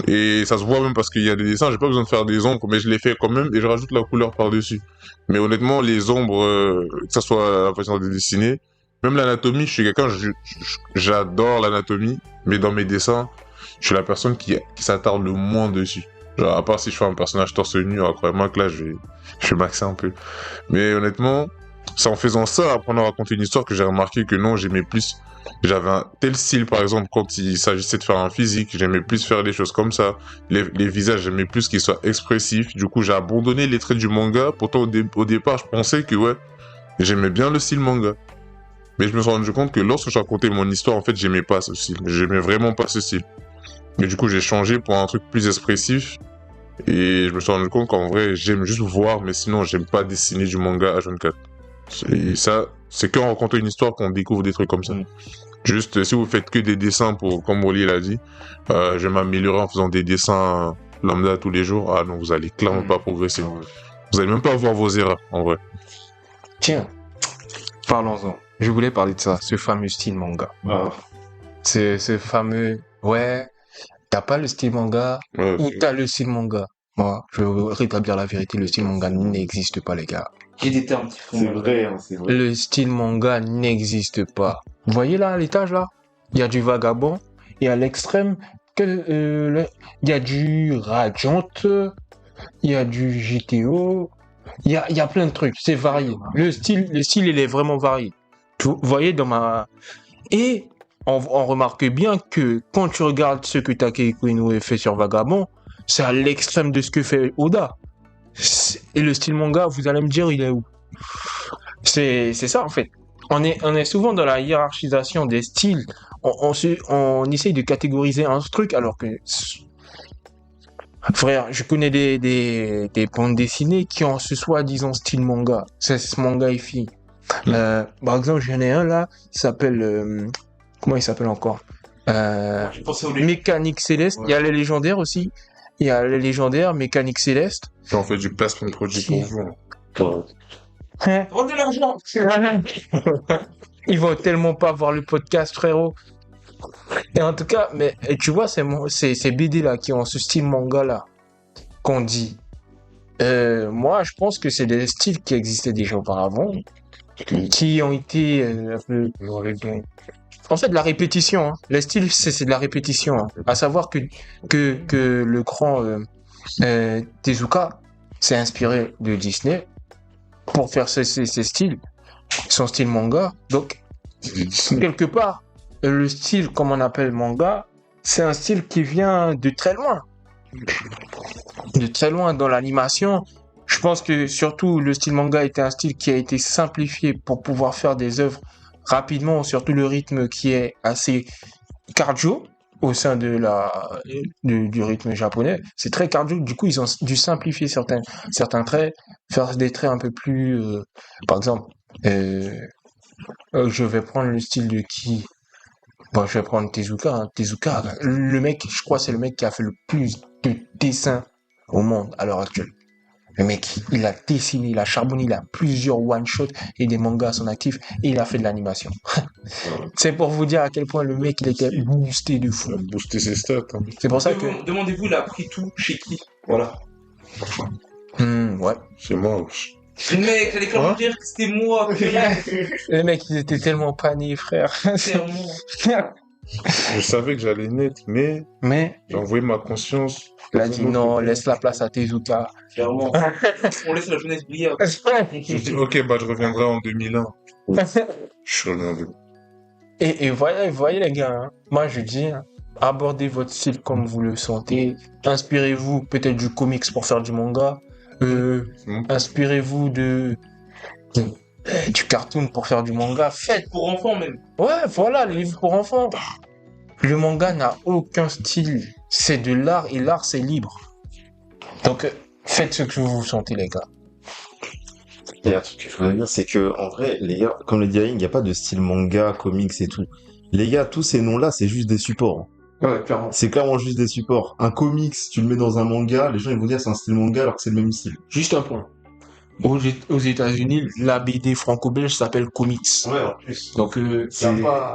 Et ça se voit même parce qu'il y a des dessins, j'ai pas besoin de faire des ombres, mais je les fais quand même et je rajoute la couleur par-dessus. Mais honnêtement, les ombres, que ça soit la façon de dessiner, même l'anatomie, je suis quelqu'un, j'adore l'anatomie, mais dans mes dessins, je suis la personne qui s'attarde le moins dessus. Genre, à part si je fais un personnage torse nu, croyez-moi que là, je vais maxer un peu. Mais honnêtement, c'est en faisant ça, apprendre à raconter une histoire, que j'ai remarqué que non, j'avais un tel style, par exemple, quand il s'agissait de faire un physique, j'aimais plus faire des choses comme ça. Les visages, j'aimais plus qu'ils soient expressifs. Du coup, j'ai abandonné les traits du manga. Pourtant, au départ, je pensais que, ouais, j'aimais bien le style manga. Mais je me suis rendu compte que lorsque je racontais mon histoire, en fait, j'aimais pas ce style. J'aimais vraiment pas ce style. Et du coup, j'ai changé pour un truc plus expressif. Et je me suis rendu compte qu'en vrai, j'aime juste voir, mais sinon, j'aime pas dessiner du manga H24. Et ça, c'est qu'en racontant une histoire qu'on découvre des trucs comme ça. Juste, si vous faites que des dessins pour, comme Oli l'a dit, je vais m'améliorer en faisant des dessins lambda tous les jours. Ah non, vous allez clairement pas progresser. Vous allez même pas voir vos erreurs, en vrai. Tiens, parlons-en. Je voulais parler de ça, ce fameux style manga. Ah. Ce fameux, ouais, t'as pas le style manga Ouais, ou t'as le style manga. Moi, je veux rétablir la vérité, le style manga n'existe pas, les gars. J'ai des termes qui font. C'est vrai, hein, c'est vrai. Le style manga n'existe pas. Vous voyez là, à l'étage là? Il y a du vagabond, et à l'extrême, il y a du Radiant, il y a du GTO, il y a plein de trucs, c'est varié. Le style, il est vraiment varié. Vous voyez dans ma... Et on remarque bien que quand tu regardes ce que Takehiko Inoue fait sur Vagabond, c'est à l'extrême de ce que fait Oda. Et le style manga, vous allez me dire, il est où? C'est ça en fait. On est souvent dans la hiérarchisation des styles. On essaye de catégoriser un truc alors que... Frère, je connais des bandes dessinées qui ont ce soi-disant style manga. C'est ce manga est fini. Par exemple, j'en ai un là, il s'appelle... comment il s'appelle encore J'ai pensé au Mécanique Céleste. Il y a les légendaires aussi. Il y a les légendaires, Mécanique Céleste. Puis on fait du placement de produit pour vous. Hein? Oh, de l'argent. Ils vont tellement pas voir le podcast, frérot. Et en tout cas, mais et tu vois, ces BD là qui ont ce style manga là qu'on dit. Moi, je pense que c'est des styles qui existaient déjà auparavant, qui ont été un peu. En fait, de la répétition. Hein. Les styles, c'est de la répétition. Hein. À savoir que le grand Tezuka s'est inspiré de Disney pour faire ses styles, son style manga. Donc, quelque part, le style, comme on appelle manga, c'est un style qui vient de très loin. De très loin dans l'animation. Je pense que surtout le style manga était un style qui a été simplifié pour pouvoir faire des œuvres rapidement, surtout le rythme qui est assez cardio au sein de du rythme japonais. C'est très cardio, du coup ils ont dû simplifier certains traits, faire des traits un peu plus... par exemple, je vais prendre le style de qui? Bon, je vais prendre Tezuka. Hein. Tezuka, le mec, je crois c'est le mec qui a fait le plus de dessins au monde à l'heure actuelle. Le mec, il a dessiné, il a charbonné, il a plusieurs one-shots et des mangas à son actif et il a fait de l'animation. C'est pour vous dire à quel point le mec, il était boosté de fou. Booster ses stats. Hein. C'est pour ça que... Demandez-vous, il a appris tout chez qui? Voilà. Ouais. C'est moi. wesh. Le mec, j'allais clairement Hein dire que c'était moi, frère. Le mec, il était tellement pané, frère. Clairement. Je savais que j'allais net, mais Mais j'ai envoyé ma conscience. il a dit non, laisse la place à Tezuka. Clairement. On laisse la jeunesse briller. Je dis, ok, bah je reviendrai en 2001. Je suis revenu. Et voyez les gars, hein, moi je dis, hein, abordez votre style comme vous le sentez. Inspirez-vous peut-être du comics pour faire du manga. Inspirez-vous du cartoon pour faire du manga. Faites. Pour enfants même. Ouais, voilà, les livres pour enfants. Le manga n'a aucun style. C'est de l'art et l'art c'est libre. Donc faites ce que vous sentez les gars. Et un truc que je voudrais dire, c'est que, en vrai, les gars, comme le dit Aïng, il n'y a pas de style manga, comics et tout. Les gars, tous ces noms-là, c'est juste des supports. Ouais, clairement. C'est clairement juste des supports. Un comics, tu le mets dans un manga, les gens ils vont dire c'est un style manga alors que c'est le même style. Juste un point. Aux États-Unis, la BD franco-belge s'appelle comics. Ouais, en plus. Donc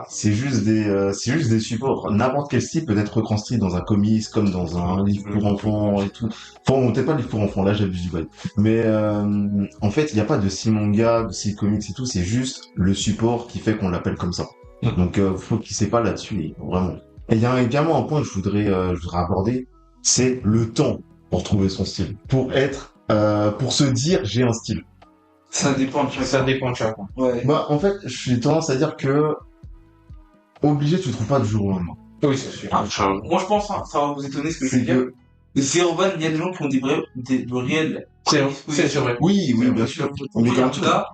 C'est juste des supports. N'importe quel style peut être reconstruit dans un comics, comme dans un livre pour enfants et tout. Enfin, bon, peut-être pas livre pour enfants, là j'abuse du bail. Mais en fait, il n'y a pas de style manga, de style comics et tout, c'est juste le support qui fait qu'on l'appelle comme ça. Donc faut qu'il sait pas là-dessus, vraiment. Et il y a également un point que je voudrais aborder, c'est le temps pour trouver son style. Pour se dire j'ai un style. Ça dépend de chacun. ça dépend de chacun. Ouais. Moi, en fait, je suis tendance à dire que obligé, tu trouves pas du jour au lendemain. Oui, c'est sûr. Moi, je pense, hein, ça va vous étonner ce que je C'est vais dire. que, C'est urbain, il y a des gens qui ont de réels. C'est prédispositions. vrai. oui, bien sûr. Mais Mais comme en tout cas,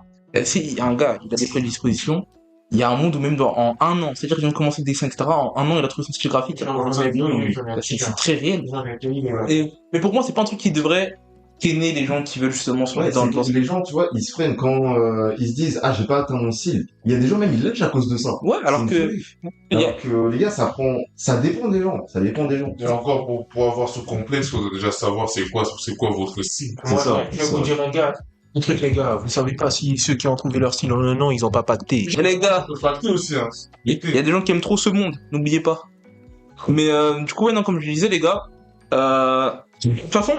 si un gars, il a des prédispositions, il y a un monde où même en un an, c'est-à-dire qu'il vient de commencer le dessin, etc., en un an, il a trouvé son style graphique. C'est très réel. Mais pour moi, c'est pas un truc qui devrait freiner les gens qui veulent justement se Ouais, mettre dans c'est le que les gens, tu vois, ils se freinent quand ils se disent, ah, j'ai pas atteint mon style. Il y a des gens, même, ils lâchent à cause de ça. Ouais, alors C'est une que folie. il y a- Alors que, les gars, ça dépend des gens. Ça dépend des gens. Et encore, pour avoir ce complexe, faut déjà savoir c'est quoi votre style. C'est ça, Je c'est vais vous ça. dire, les gars, un truc, les gars, vous savez pas si ceux qui ont trouvé leur style en un an, ils ont pas pacté. Et les gars, Faut facter aussi, hein. il y a des gens qui aiment trop ce monde, n'oubliez pas. Mais du coup, ouais, non, comme je disais, les gars, de toute façon,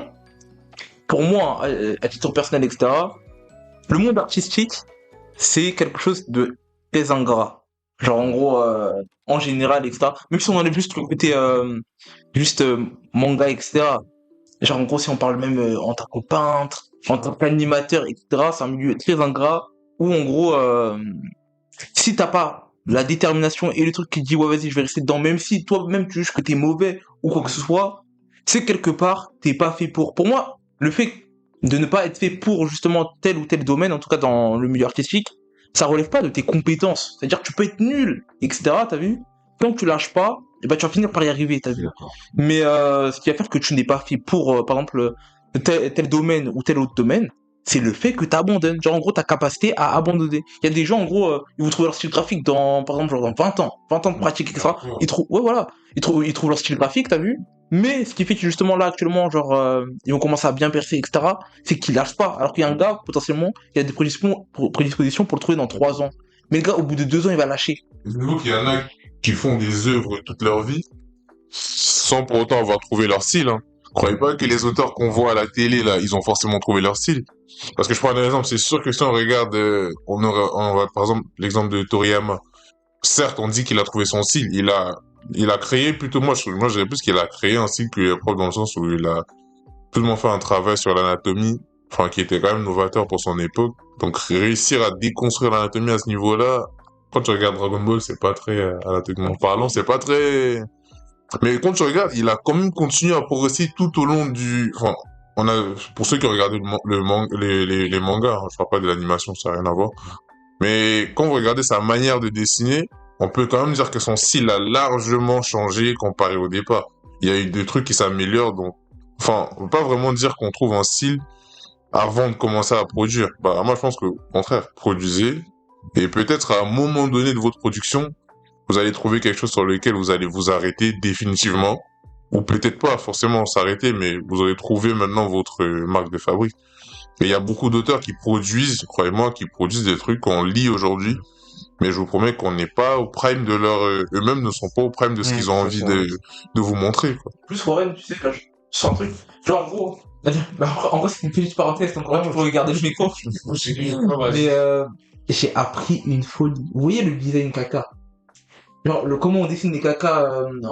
pour moi, à titre personnel, etc., le monde artistique, c'est quelque chose de très ingrat. Genre, en gros, en général, etc. Même si on enlève juste le côté manga, etc. Genre, en gros, si on parle même en tant que peintre, en tant qu'animateur, etc., c'est un milieu très ingrat où, en gros, si t'as pas la détermination et le truc qui dit, ouais, vas-y, je vais rester dedans, même si toi-même tu juges que t'es mauvais ou quoi que ce soit, c'est quelque part, t'es pas fait pour. Pour moi, le fait de ne pas être fait pour justement tel ou tel domaine, en tout cas dans le milieu artistique, ça relève pas de tes compétences. C'est-à-dire que tu peux être nul, etc., t'as vu? Tant que tu lâches pas, et ben tu vas finir par y arriver, t'as vu? Mais ce qui va faire que tu n'es pas fait pour, par exemple, tel domaine ou tel autre domaine, c'est le fait que tu abandonnes. Genre, en gros, ta capacité à abandonner. Il y a des gens, en gros, ils vont trouver leur style graphique dans, par exemple, genre dans 20 ans de pratique, etc. Ils trouvent, ouais, voilà, ils trouvent leur style graphique, t'as vu? Mais ce qui fait que justement là, actuellement, genre, ils vont commencer à bien percer, etc., c'est qu'ils lâchent pas. Alors qu'il y a un gars, potentiellement, il y a des prédispositions pour le trouver dans 3 ans. Mais le gars, au bout de 2 ans, il va lâcher. Dites-vous qu'il y en a qui font des œuvres toute leur vie sans pour autant avoir trouvé leur style. Hein. Croyez pas que les auteurs qu'on voit à la télé, là, ils ont forcément trouvé leur style. Parce que je prends un exemple, c'est sûr que si on regarde, on va, par exemple, l'exemple de Toriyama. Certes, on dit qu'il a trouvé son style, il a créé plutôt, moi, je dirais plus qu'il a créé un style qui est propre dans le sens où il a tellement fait un travail sur l'anatomie, enfin, qui était quand même novateur pour son époque. Donc, réussir à déconstruire l'anatomie à ce niveau-là, quand tu regardes Dragon Ball, c'est pas très, anatomiquement parlant, c'est pas très, mais quand tu regardes, il a quand même continué à progresser tout au long du, enfin, on a, pour ceux qui ont regardé les mangas, hein, je parle pas de l'animation, ça n'a rien à voir. Mais quand vous regardez sa manière de dessiner, on peut quand même dire que son style a largement changé comparé au départ. Il y a eu des trucs qui s'améliorent, donc, enfin, on peut pas vraiment dire qu'on trouve un style avant de commencer à produire. Bah, moi, je pense que, au contraire, produisez, et peut-être à un moment donné de votre production, vous allez trouver quelque chose sur lequel vous allez vous arrêter définitivement, ou peut-être pas forcément s'arrêter, mais vous aurez trouvé maintenant votre marque de fabrique. Et il y a beaucoup d'auteurs qui produisent, croyez-moi, qui produisent des trucs qu'on lit aujourd'hui, mais je vous promets qu'on n'est pas au prime de leur, eux-mêmes ne sont pas au prime de ce qu'ils ont envie de vous montrer, quoi. Plus Warren, tu sais, là, je sens un truc. Genre, en gros, en gros, c'est une petite parenthèse, donc là, tu pourrais garder le micro. Mais j'ai appris une folie. Vous voyez le design caca? Genre, comment on dessine les caca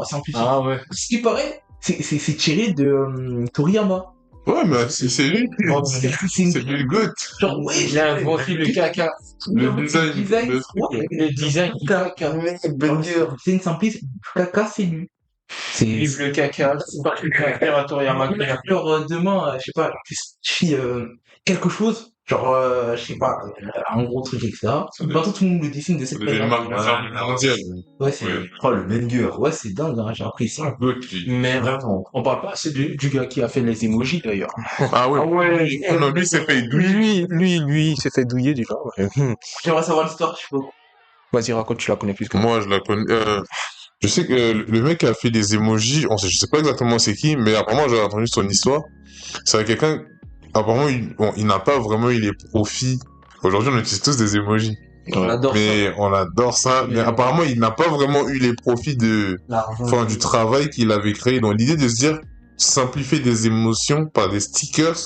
simplifiés. Ah ouais. Ce qui paraît, c'est tiré de Toriyama. Ouais, mais c'est lui, c'est lui le goût. Genre, ouais, Il a inventé le caca. Le design, le truc. ouais, Le design. caca. C'est une simplice. Caca, c'est lui. C'est Vive le caca. C'est pas le caractère à Toriyama. genre demain, je sais pas, je fais quelque chose, genre je sais pas, un gros truc, etc. Maintenant tout le monde le dessine de cette C'est une manière. marque mondiale. Ouais, c'est Ouais. Oh, le banger. ouais, c'est dingue, hein, j'ai appris ça. Mais vraiment, on parle pas assez du gars qui a fait les emojis d'ailleurs. Ah ouais. ouais. Non, lui, c'est fait douiller. Lui, il s'est fait douiller déjà. Ouais. J'aimerais savoir l'histoire, je sais pas. Vas-y, raconte, tu la connais plus que moi. Moi, je la connais. Je sais que le mec qui a fait des emojis, je sais pas exactement c'est qui, mais apparemment j'ai entendu son histoire. C'est quelqu'un, apparemment, il n'a pas vraiment eu les profits. Aujourd'hui, on utilise tous des emojis. On adore Mais on adore ça. Mais apparemment, il n'a pas vraiment eu les profits ça. du travail qu'il avait créé. Donc, l'idée de se dire, simplifier des émotions par des stickers,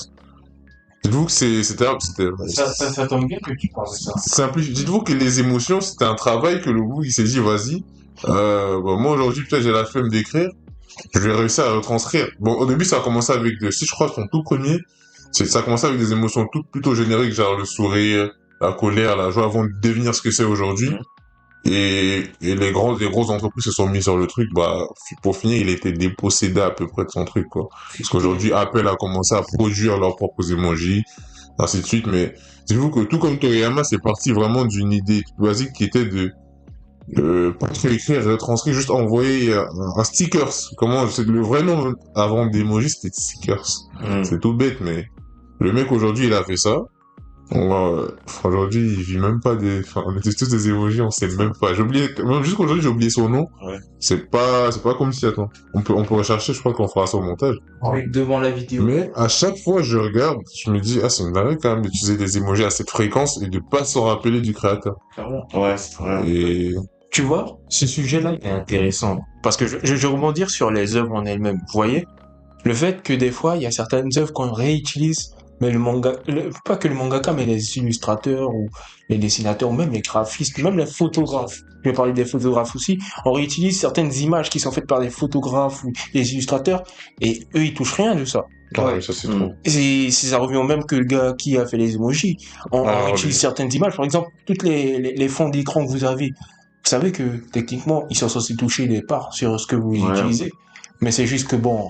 dites-vous que Ça tombe bien que tu parles de ça. dites-vous que les émotions, c'était un travail que le goût, il s'est dit, vas-y, moi aujourd'hui, peut-être j'ai la flemme d'écrire, je vais réussir à retranscrire. Bon, au début, ça a commencé avec, si je crois, son tout premier, ça a commencé avec des émotions toutes plutôt génériques, genre le sourire, la colère, la joie, avant de devenir ce que c'est aujourd'hui. Et les grosses entreprises se sont mis sur le truc, bah, pour finir, il était dépossédé à peu près de son truc, quoi. Parce qu'aujourd'hui, Apple a commencé à produire leurs propres emojis, ainsi de suite, mais dites-vous que tout comme Toriyama, c'est parti vraiment d'une idée basique qui était de pas écrire, retranscrire, juste envoyer un stickers. C'est le vrai nom avant d'emoji, c'était stickers. C'est tout bête, mais Le mec aujourd'hui, il a fait ça. Aujourd'hui, il vit même pas enfin, on était tous des émojis, on sait même pas. J'ai oublié, même jusqu'aujourd'hui, j'ai oublié son nom. Ouais. C'est pas comme si, attends. On peut rechercher, je crois qu'on fera ça au montage. Devant la vidéo. Mais à chaque fois, je regarde, je me dis, ah, c'est une dinguerie quand même d'utiliser des émojis à cette fréquence et de pas s'en rappeler du créateur. Clairement. Ouais, c'est vrai. Et, Tu vois, ce sujet-là est intéressant. Parce que je vais rebondir sur les œuvres en elles-mêmes. Vous voyez, le fait que des fois, il y a certaines œuvres qu'on réutilise, mais pas que le mangaka, mais les illustrateurs ou les dessinateurs, ou même les graphistes, même les photographes. Je vais parler des photographes aussi. On réutilise certaines images qui sont faites par des photographes ou des illustrateurs, et eux, ils touchent rien de ça. ouais, ça c'est trop. Ça revient au même que le gars qui a fait les emojis. On Ah, utilise oui. certaines images. Par exemple, toutes les fonds d'écran que vous avez. Vous savez que, techniquement, ils sont censés toucher des parts sur ce que vous Ouais. utilisez. Mais c'est juste que bon,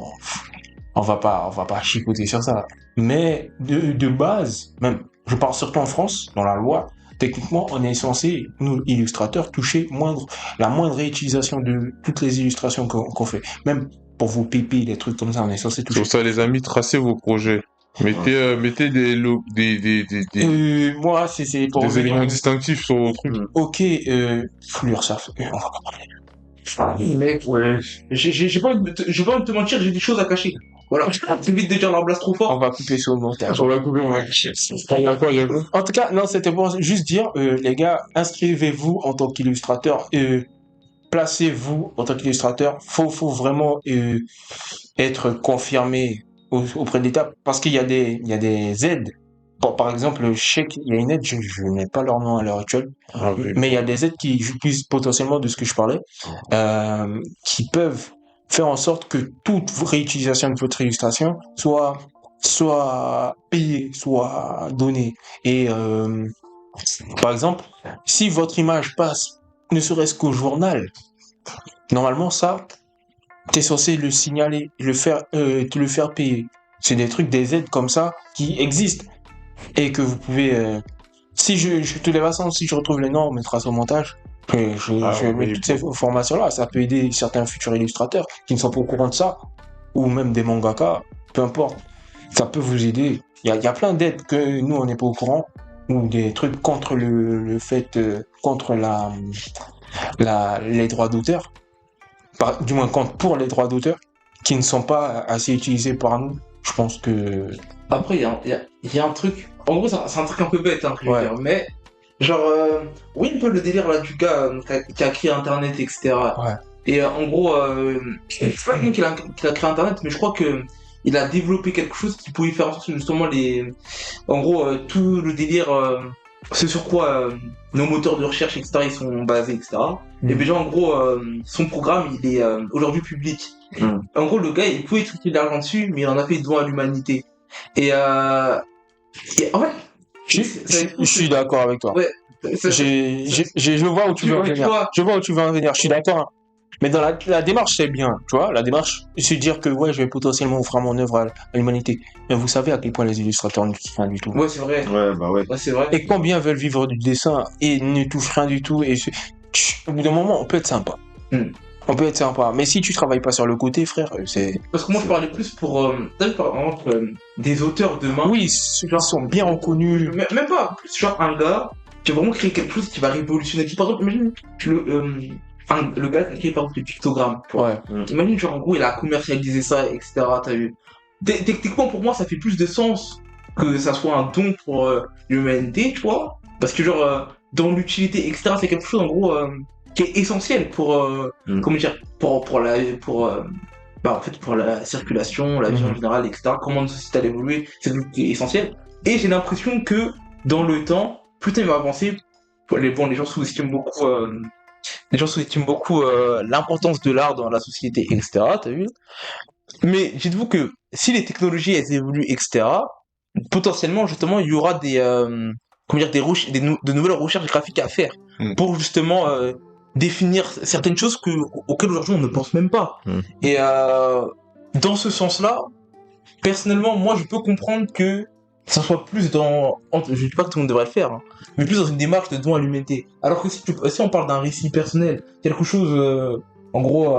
on va pas chipoter sur ça. Mais, de base, même, je parle surtout en France, dans la loi, techniquement, on est censé, nous, illustrateurs, toucher la moindre réutilisation de toutes les illustrations qu'on fait. Même pour vos pépés, des trucs comme ça, on est censé C'est toucher. pour ça, les amis, tracez vos projets. Mettez des Moi, c'est pour des revenir. éléments distinctifs sur vos trucs. Ok, Fleur, ça, on va pas parler. Mec, ouais. J'ai pas envie de te mentir, j'ai des choses à cacher. Voilà. C'est vite de dire leur blase trop On fort. va couper sur le montage. On va couper, on va En tout cas, non, c'était pour juste dire, les gars, inscrivez-vous en tant qu'illustrateur, placez-vous en tant qu'illustrateur. Faut vraiment être confirmé auprès de l'État parce qu'il y a des aides. Par exemple, je sais qu'il y a une aide, je n'ai pas leur nom à l'heure actuelle, Ah, oui. mais il y a des aides qui puissent potentiellement de ce que je parlais, qui peuvent faire en sorte que toute réutilisation de votre illustration soit payée, soit donnée. Et par exemple, si votre image passe, ne serait-ce qu'au journal, normalement ça, t'es censé le signaler, te le faire payer. C'est des trucs, des aides comme ça qui existent et que vous pouvez. Si je te les façons, si je retrouve les noms, on mettra ça au montage. Je vais mettre toutes ces formations-là. Ça peut aider certains futurs illustrateurs qui ne sont pas au courant de ça, ou même des mangaka, peu importe. Ça peut vous aider. Il y a plein d'aides que nous on n'est pas au courant, ou des trucs contre le fait, contre les droits d'auteur. Du moins pour les droits d'auteur, qui ne sont pas assez utilisés par nous. Je pense que... Après, il y a un truc. En gros, c'est un truc un peu bête, hein, que je veux Ouais. dire. Mais, genre, oui, un peu le délire là du gars qui a créé Internet, etc. Ouais. Et en gros, c'est pas lui qui a créé Internet, mais je crois que il a développé quelque chose qui pouvait faire en sorte que justement en gros, tout le délire, ce sur quoi nos moteurs de recherche, etc. ils sont basés, etc. Et déjà, en gros, son programme, il est aujourd'hui public. Mm. En gros, le gars, il pouvait triquer de l'argent dessus, mais il en a fait don à l'humanité. Et en fait, Je suis d'accord avec toi. Ouais. Je vois où tu veux en Tu venir. vois. Je vois où tu veux en venir. Je suis d'accord. Hein. Mais dans la démarche, c'est bien. Tu vois, la démarche, c'est dire que ouais, je vais potentiellement offrir mon œuvre à l'humanité. Mais vous savez à quel point les illustrateurs ne touchent rien du tout. Ouais, c'est vrai. Ouais, bah ouais. Ouais, c'est vrai. Et combien veulent vivre du dessin et ne touchent rien du tout. Au bout d'un moment, on peut être sympa. Mm. On peut être sympa. Mais si tu travailles pas sur le côté, frère, c'est... Parce que moi, je parlais plus pour, t'as vu, par exemple, des auteurs de main. Oui, ceux qui sont bien reconnus. Même pas, plus genre un gars qui va vraiment créer quelque chose qui va révolutionner. Par exemple, imagine le gars qui a créé par exemple les pictogrammes. tu vois. Ouais. Imagine, genre, en gros, il a commercialisé ça, etc. T'as vu. Techniquement, pour moi, ça fait plus de sens que ça soit un don pour l'humanité, tu vois. Parce que, genre, dans l'utilité, etc., c'est quelque chose, en gros, qui est essentiel pour, comment dire, pour en fait, pour la circulation, la vie en général, etc. Comment notre société a évolué, c'est quelque chose qui est essentiel. Et j'ai l'impression que, dans le temps, plus il va avancer, les gens sous-estiment beaucoup, l'importance de l'art dans la société, etc. T'as vu? Mais dites-vous que si les technologies elles évoluent, etc., potentiellement, justement, il y aura de nouvelles recherches graphiques à faire pour justement définir certaines choses auxquelles aujourd'hui on ne pense même pas. Et dans ce sens-là, personnellement, moi, je peux comprendre que ça soit plus je dis pas que tout le monde devrait le faire, hein, mais plus dans une démarche de don à l'humanité. Alors que si on parle d'un récit personnel, quelque chose, en gros,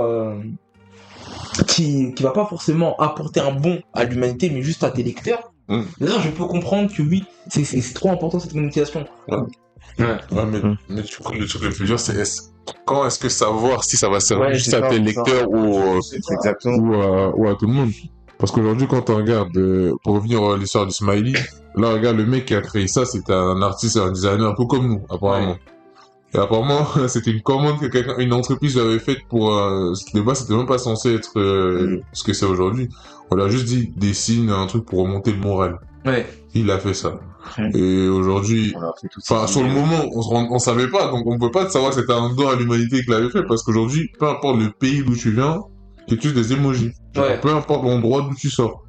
qui va pas forcément apporter un bon à l'humanité, mais juste à tes lecteurs, Mm. Là, je peux comprendre que oui, c'est trop important cette monétisation. Ouais, mais tu crois que le truc le plus dur, c'est quand est-ce que savoir si ça va servir Ouais, juste c'est à ça, tes c'est ça. lecteurs Exactement. ou à tout le monde. Parce qu'aujourd'hui, quand on regarde, pour revenir à l'histoire du Smiley, là, regarde, le mec qui a créé ça, c'était un artiste et un designer un peu comme nous, apparemment. Et apparemment, c'était une commande que une entreprise lui avait faite pour, de base, c'était même pas censé être ce que c'est aujourd'hui. On lui a juste dit, dessine un truc pour remonter le moral. Ouais. Il a fait ça. Mm. Et aujourd'hui, On a fait tout enfin, ça. sur le moment, on savait pas, donc on peut pas savoir que c'était un don à l'humanité qu'il avait fait, parce qu'aujourd'hui, peu importe le pays d'où tu viens, tu utilises des emojis. Ouais. Peu importe l'endroit d'où tu sors.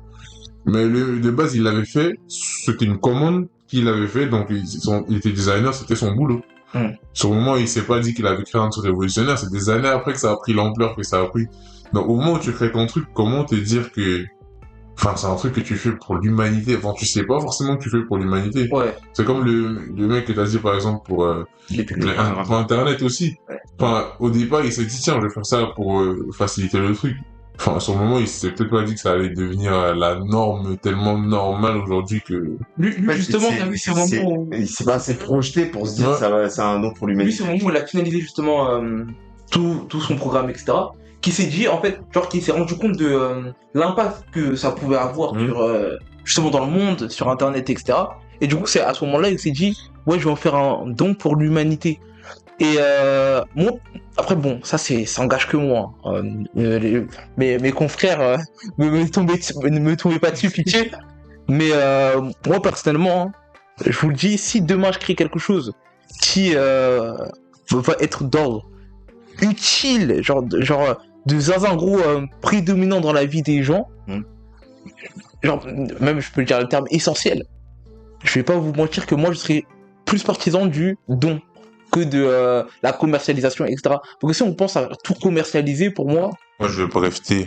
Mais de base, il l'avait fait, c'était une commande qu'il avait fait, donc il était designer, c'était son boulot. Mm. Sur le moment, il s'est pas dit qu'il avait créé un truc révolutionnaire, c'est des années après que ça a pris l'ampleur que ça a pris. Donc au moment où tu crées ton truc, comment te dire que, enfin, c'est un truc que tu fais pour l'humanité, enfin, tu sais pas forcément que tu fais pour l'humanité. Ouais. C'est comme le mec que t'as dit, par exemple, pour Internet aussi. Enfin, au départ, il s'est dit, tiens, je vais faire ça pour faciliter le truc. Enfin, sur le moment, il s'est peut-être pas dit que ça allait devenir la norme tellement normale aujourd'hui que... Lui, justement, t'as vu, c'est le moment où... Il s'est pas assez projeté pour se dire Ouais. que ça va, c'est un don pour Lui, l'humanité. c'est le moment où il a finalisé justement tout son programme, etc. Qui s'est dit, en fait, genre, qui s'est rendu compte de l'impact que ça pouvait avoir sur, justement dans le monde, sur Internet, etc. Et du coup, c'est à ce moment-là, il s'est dit, ouais, je vais en faire un don pour l'humanité. Et moi, après, bon, ça engage que moi. Mes confrères, me tombez pas dessus, pitié. Mais moi, personnellement, hein, je vous le dis, si demain je crée quelque chose qui va être d'ordre utile, genre de zinzin gros prédominant dans la vie des gens, genre, même je peux dire le terme essentiel, je vais pas vous mentir que moi je serais plus partisan du don que de la commercialisation, etc. Parce que si on pense à tout commercialiser, pour moi... Moi, je vais breveter,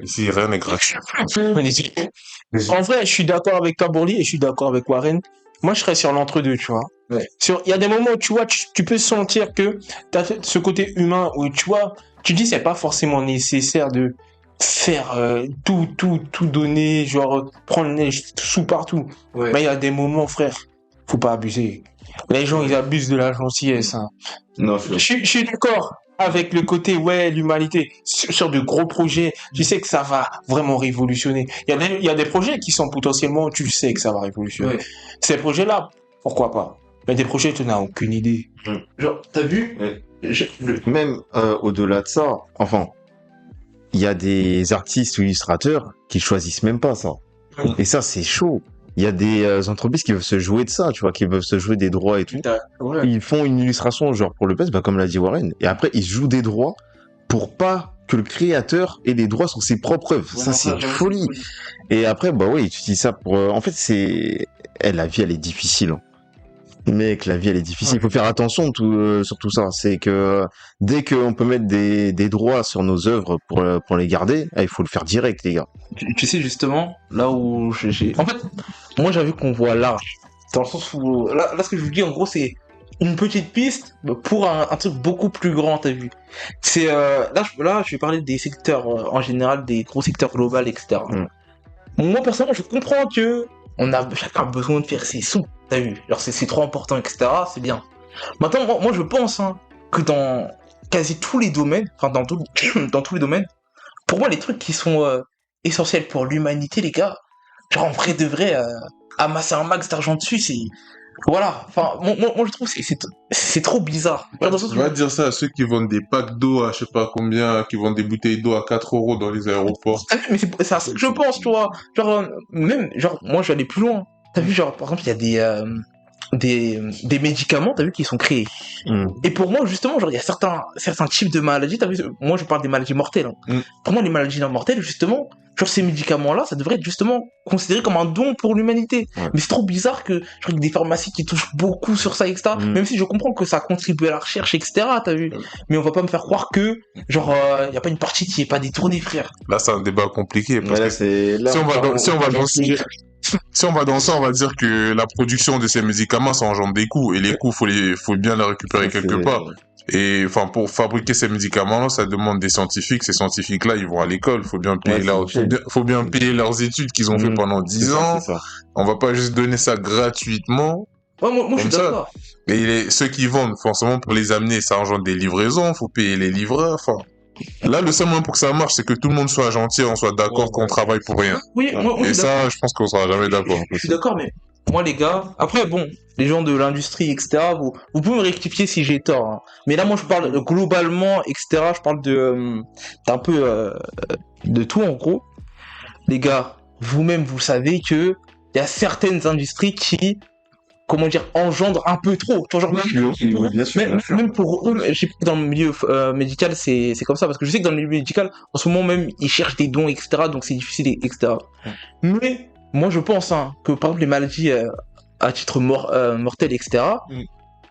ici, rien n'est gratuit. En vrai, je suis d'accord avec Kabourli et je suis d'accord avec Warren. Moi, je serais sur l'entre-deux, tu vois. Ouais. Il y a des moments où, tu vois, tu peux sentir que tu as ce côté humain où, tu vois, tu dis c'est pas forcément nécessaire de faire tout donner, genre prendre le neige sous partout. Ouais. Mais il y a des moments, frère, faut pas abuser. Les gens, ils abusent de la gentillesse. Hein. Non, Je suis d'accord avec le côté, ouais, l'humanité, sur de gros projets, tu sais que ça va vraiment révolutionner. Il y a des projets qui sont potentiellement, tu sais que ça va révolutionner. Ouais. Ces projets-là, pourquoi pas? Mais des projets, tu n'as aucune idée. Genre, t'as vu Ouais. Même au-delà de ça, enfin, il y a des artistes ou illustrateurs qui choisissent même pas ça. Et ça, c'est chaud. Il y a des entreprises qui veulent se jouer de ça, tu vois, qui veulent se jouer des droits et tout. Ouais. Ils font une illustration genre pour le PES, comme l'a dit Warren, et après ils se jouent des droits pour pas que le créateur ait des droits sur ses propres œuvres. Ça, c'est une folie. Et après, bah oui, tu dis ça pour... en fait, c'est... la vie, elle est difficile. Hein. Mec, la vie, elle est difficile. Il faut faire attention sur tout ça. C'est que dès qu'on peut mettre des droits sur nos œuvres pour les garder, il faut le faire direct, les gars. Tu sais, justement, là où j'ai... En fait, moi, j'ai vu qu'on voit large. Dans le sens où... Là, ce que je vous dis, en gros, c'est une petite piste pour un truc beaucoup plus grand, t'as vu. C'est... Là, je vais parler des secteurs, en général, des gros secteurs globaux, etc. Moi, personnellement, je comprends que chacun a besoin de faire ses sous, t'as vu. Genre, c'est trop important, etc. C'est bien. Maintenant, moi, je pense que dans quasi tous les domaines, enfin, dans tous les domaines, pour moi, les trucs qui sont essentiels pour l'humanité, les gars, genre, en vrai de vrai, amasser un max d'argent dessus, c'est... Voilà. Enfin, moi je trouve que c'est trop bizarre. Genre, dans le sens Tu où- vas dire ça à ceux qui vendent des packs d'eau à je sais pas combien, qui vendent des bouteilles d'eau à 4 euros dans les aéroports. T'as vu, mais c'est à ça que je pense, tu vois. Genre, même, genre, moi, je vais aller plus loin. T'as vu, genre, par exemple, il y a des médicaments, t'as vu, qui sont créés. Et pour moi, justement, genre, il y a certains types de maladies, t'as vu, moi, je parle des maladies mortelles. Hein. Pour moi, les maladies mortelles, justement, genre, ces médicaments-là, ça devrait être justement considéré comme un don pour l'humanité. Ouais. Mais c'est trop bizarre que, je crois que des pharmacies qui touchent beaucoup sur ça, etc. Même si je comprends que ça contribue à la recherche, etc., t'as vu. Mais on va pas me faire croire que, genre, y a pas une partie qui est pas détournée, frère. Là, c'est un débat compliqué. Parce Là, que c'est... Là, si on va dans ça, on va dire que la production de ces médicaments, ça engendre des coûts. Et les coûts, faut bien les récupérer quelque part. Et enfin, pour fabriquer ces médicaments-là, ça demande des scientifiques. Ces scientifiques-là, ils vont à l'école. Faut bien payer faut bien payer leurs études qu'ils ont fait pendant 10 ans. C'est ça. On va pas juste donner ça gratuitement. Ouais, moi je suis Comme ça. d'accord. Et ceux qui vendent, forcément, pour les amener, ça engendre des livraisons. Faut payer les livreurs. Enfin, là, le seul moyen pour que ça marche, c'est que tout le monde soit gentil, on soit d'accord qu'on travaille pour rien. Oui, moi je Et suis d'accord. ça, je pense qu'on sera jamais d'accord. Je suis d'accord, mais moi, les gars, après, bon, les gens de l'industrie, etc., vous pouvez me rectifier si j'ai tort, hein. Mais là, moi, je parle globalement, etc., je parle d'un peu de tout, en gros. Les gars, vous-même, vous savez que il y a certaines industries qui, comment dire, engendrent un peu trop. Tu vois, genre, Oui, bien sûr. même pour eux, je sais pas que dans le milieu médical, c'est comme ça, parce que je sais que dans le milieu médical, en ce moment même, ils cherchent des dons, etc., donc c'est difficile, etc. Mais moi, je pense que, par exemple, les maladies à titre mortel, etc.,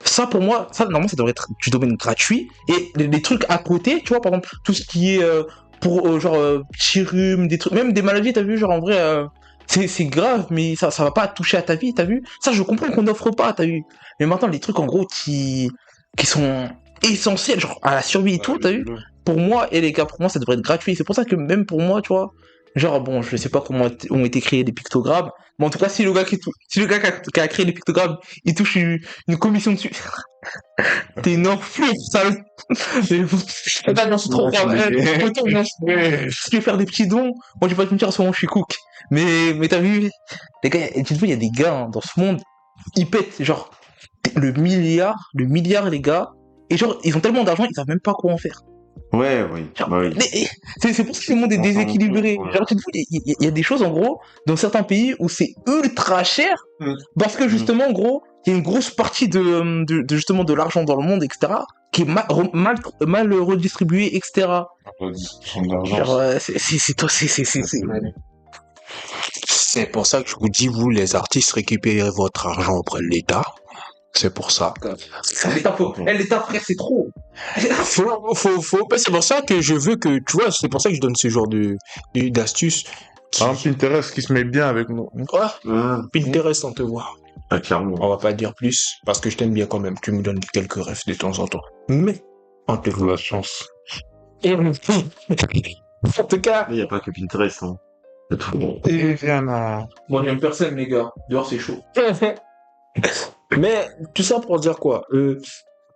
ça, pour moi, ça, normalement, ça devrait être du domaine gratuit. Et les trucs à côté, tu vois, par exemple, tout ce qui est pour, genre, petit rhume, des trucs, même des maladies, t'as vu, genre, en vrai, c'est grave, mais ça va pas toucher à ta vie, t'as vu. Ça, je comprends qu'on n'offre pas, t'as vu. Mais maintenant, les trucs, en gros, qui sont essentiels, genre, à la survie et tout, t'as vu. Pour moi, et les gars, pour moi, ça devrait être gratuit. C'est pour ça que même pour moi, tu vois, genre, bon, je sais pas comment ont été créés les pictogrammes, mais en tout cas, si le gars qui a créé les pictogrammes, il touche une commission dessus, t'es une enflure, ça. Non, c'est trop grave. Si tu veux faire des petits dons, moi, je vais pas te mentir, en ce moment, je suis cook. Mais t'as vu, les gars, dites-vous, il y a des gars hein, dans ce monde, ils pètent, genre, le milliard, les gars, et genre, ils ont tellement d'argent, ils savent même pas quoi en faire. Ouais, oui. Genre, Bah oui. c'est pour ça que le monde est déséquilibré. Ouais. Genre, tu te fous, il y a des choses, en gros, dans certains pays où c'est ultra cher, parce que justement, en gros, il y a une grosse partie justement de l'argent dans le monde, etc., qui est mal redistribué, etc. Genre, C'est pour ça que je vous dis, vous, les artistes, récupérez votre argent auprès de l'État. C'est pour ça. L'État, frère, c'est trop. C'est pour ça que je veux que, tu vois, c'est pour ça que je donne ce genre d'astuces. Un Pinterest qui se met bien avec nous. Quoi? Pinterest, on te voit. Ah, clairement. On va pas dire plus, parce que je t'aime bien quand même. Tu me donnes quelques refs de temps en temps. Mais, on te voit. La chance. En tout cas, Il n'y a pas que Pinterest, hein. Il y a tout. Et Viana. Moi, j'aime personne, les gars. Dehors, c'est chaud. mais tout ça pour dire quoi?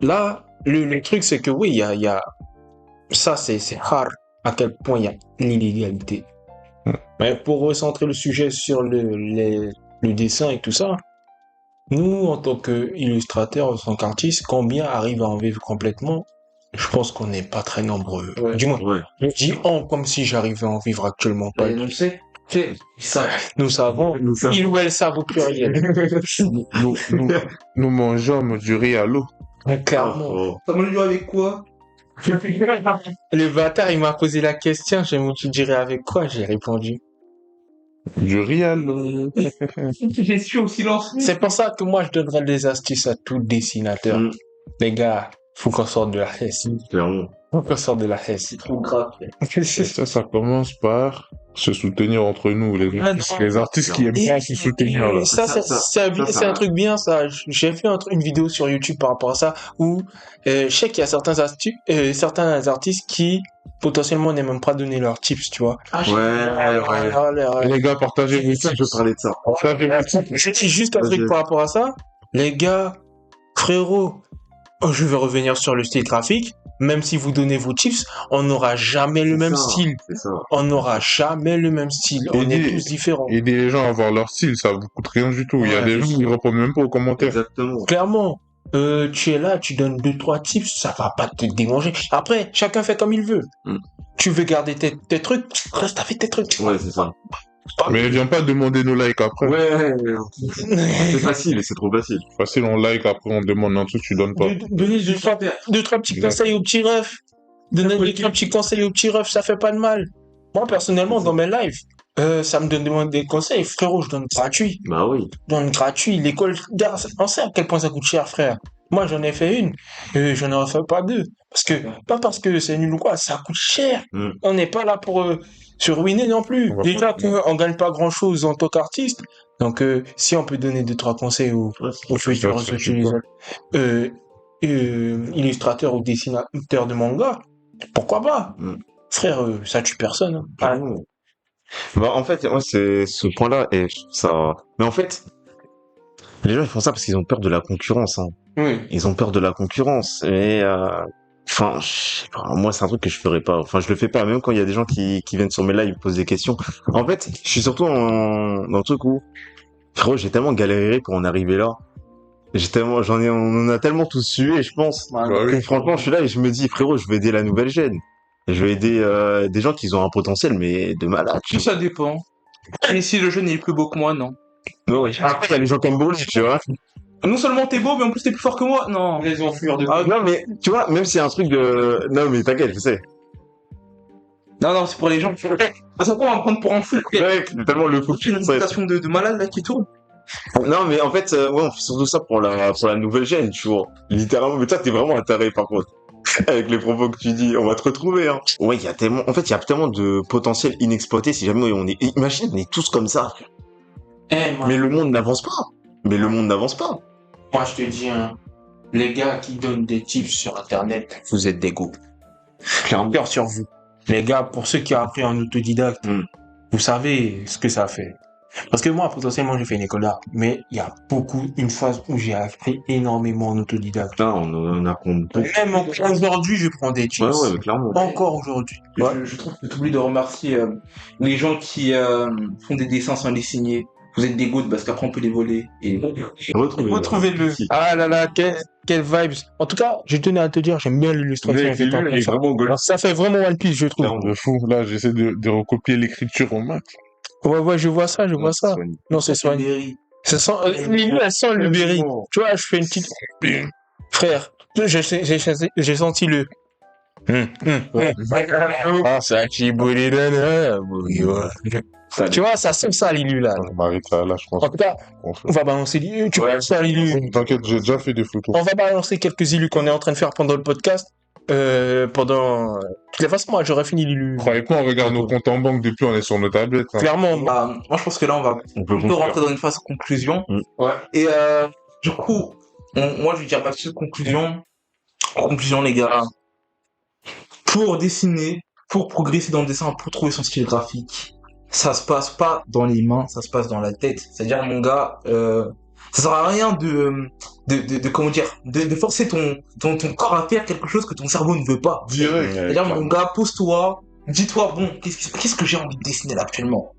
Là, le truc, c'est que oui, il y a... Ça, c'est rare à quel point il y a l'illégalité. Mais pour recentrer le sujet sur le dessin et tout ça, nous, en tant qu'illustrateurs, en tant qu'artistes, combien arrivent à en vivre complètement? Je pense qu'on n'est pas très nombreux. Ouais. Du moins, Ouais. je dis comme si j'arrivais à en vivre actuellement pas. Je sais. Ça. Nous savons, ils ou elles savent au pluriel. Nous mangeons du riz à l'eau. Clairement. Oh. Ça me joue avec quoi? Le bâtard, il m'a posé la question, j'ai dit, tu dirais avec quoi? J'ai répondu. Du riz à l'eau. J'ai su au silence. C'est pour ça que moi, je donnerais des astuces à tout dessinateur. Les gars, faut qu'on sorte de la haisse. Clairement. Faut qu'on sorte de la haisse. C'est trop grave. Ça commence par se soutenir entre nous, les artistes qui aiment bien se soutenir. Là. Ça, c'est un truc bien, ça. J'ai fait une vidéo sur YouTube par rapport à ça, où je sais qu'il y a certains artistes qui potentiellement n'aiment même pas donner leurs tips, tu vois. Ouais. Les gars, partagez vos Je tips. parlais de ça. Je dis juste un truc par rapport à ça. Les gars, frérot, je vais revenir sur le style graphique. Même si vous donnez vos tips, on n'aura jamais le même style. C'est ça. On n'aura jamais le même style. On est tous différents. Aider les gens à avoir leur style, ça vous coûte rien du tout. Il y a des gens qui répondent même pas aux commentaires. Exactement. Clairement, tu es là, tu donnes 2-3 tips, ça va pas te démanger. Après, chacun fait comme il veut. Tu veux garder tes trucs, reste avec tes trucs. Ouais, c'est ça. Mais viens pas demander nos likes après. Ouais. C'est facile, c'est trop facile. Facile, on like, après on demande un truc, tu donnes pas. Donner 2-3 petits conseils aux petits refs. Donner 2-3 petits conseils aux petits refs, ça fait pas de mal. Moi, personnellement, dans mes lives, ça me donne des conseils. Frérot, je donne gratuit. Bah oui. Je donne gratuit. L'école, on sait à quel point ça coûte cher, frère. Moi, j'en ai fait une. J'en ai fait pas deux. Pas parce que c'est nul ou quoi, ça coûte cher. On n'est pas là pour se ruiner non plus. Déjà qu'on gagne pas grand chose en tant qu'artiste. Donc, si on peut donner 2-3 conseils aux futurs utilisateurs, illustrateur ou dessinateur de manga, pourquoi pas? Mm. Frère, ça tue personne. Hein. Ah non. Bah, en fait, moi, c'est ce point-là, et je trouve ça. Mais en fait, les gens, ils font ça parce qu'ils ont peur de la concurrence, hein. Oui. Ils ont peur de la concurrence. Et, enfin, je sais pas, moi, c'est un truc que je ferais pas. Enfin, je le fais pas, même quand il y a des gens qui viennent sur mes lives, ils me posent des questions. En fait, je suis surtout dans le truc où, frérot, j'ai tellement galéré pour en arriver là. On en a tellement tous sué, je pense. Bah Que oui. franchement, je suis là et je me dis, frérot, je vais aider la nouvelle gêne. Je vais aider des gens qui ont un potentiel, mais de malade. Tout ça dépend. Et si le jeune est plus beau que moi, non. Après, il y a les gens comme Broly, tu vois. Non seulement t'es beau, mais en plus t'es plus fort que moi. Non. Les enflures de... Ah, Non, mais, tu vois, même s'il y a un truc de... Non, mais t'inquiète, je sais. non, c'est pour les gens. À ça, on va me prendre pour un fou. Il y a Ouais, tellement le coup. une citation de malade là qui tourne. Non, mais en fait, ouais, on fait surtout ça pour la nouvelle gêne, tu vois. Littéralement, mais toi, t'es vraiment un taré, par contre. Avec les propos que tu dis, on va te retrouver, hein. Ouais, il y a tellement de potentiel inexploité si jamais on est... Imagine, on est tous comme ça. Mais le monde n'avance pas. Moi, je te dis, hein, les gars qui donnent des tips sur Internet, vous êtes des go. Clairement. Cœur sur vous. Les gars, pour ceux qui ont appris en autodidacte, Mm. vous savez ce que ça fait. Parce que moi, potentiellement, j'ai fait une école d'art, mais il y a une phase où j'ai appris énormément en autodidacte. Là, on a compris. Même aujourd'hui, je prends des tips. Ouais, mais clairement. Encore aujourd'hui. Ouais. Je trouve que tu oublies de remercier les gens qui font des dessins sans les signer. Vous êtes des gouttes parce qu'après on peut les voler. Et Retrouvez-le. Ah là là, quelle vibes. En tout cas, je tenais à te dire, j'aime bien l'illustration. Mais il est vraiment Alors, ça fait vraiment One Piece, je trouve. De fou. Là, j'essaie de recopier l'écriture au max. Ouais, je vois ça. Non, c'est soigné. Berry. Ça sent, Lily, elle sent le berry. Tu vois, je fais une petite... Frère, j'ai senti le... Ah, ça qui boulait Tu vois, ça sent ça, Lily, là. On m'arrête là, je pense. En tout cas, qu'on fait. on va balancer... Tu vois, ça, Lily. T'inquiète, j'ai déjà fait des photos. On va balancer quelques illus qu'on est en train de faire pendant le podcast. De toutes les façons, moi, j'aurais fini l'illu. Croyez pas, on regarde nos comptes en banque depuis, on est sur nos tablettes. Hein. Clairement, Moi, je pense que là, on peut rentrer dans une phase conclusion. Ouais. Et du coup, moi, je vais dire ma petite conclusion. Conclusion, les gars. Pour dessiner, pour progresser dans le dessin, pour trouver son style graphique, ça se passe pas dans les mains, ça se passe dans la tête. C'est-à-dire, mon gars, ça sert à rien de comment dire, de forcer ton corps à faire quelque chose que ton cerveau ne veut pas. Direct. C'est-à-dire, mon gars, pose-toi, dis-toi, bon, qu'est-ce que j'ai envie de dessiner là actuellement?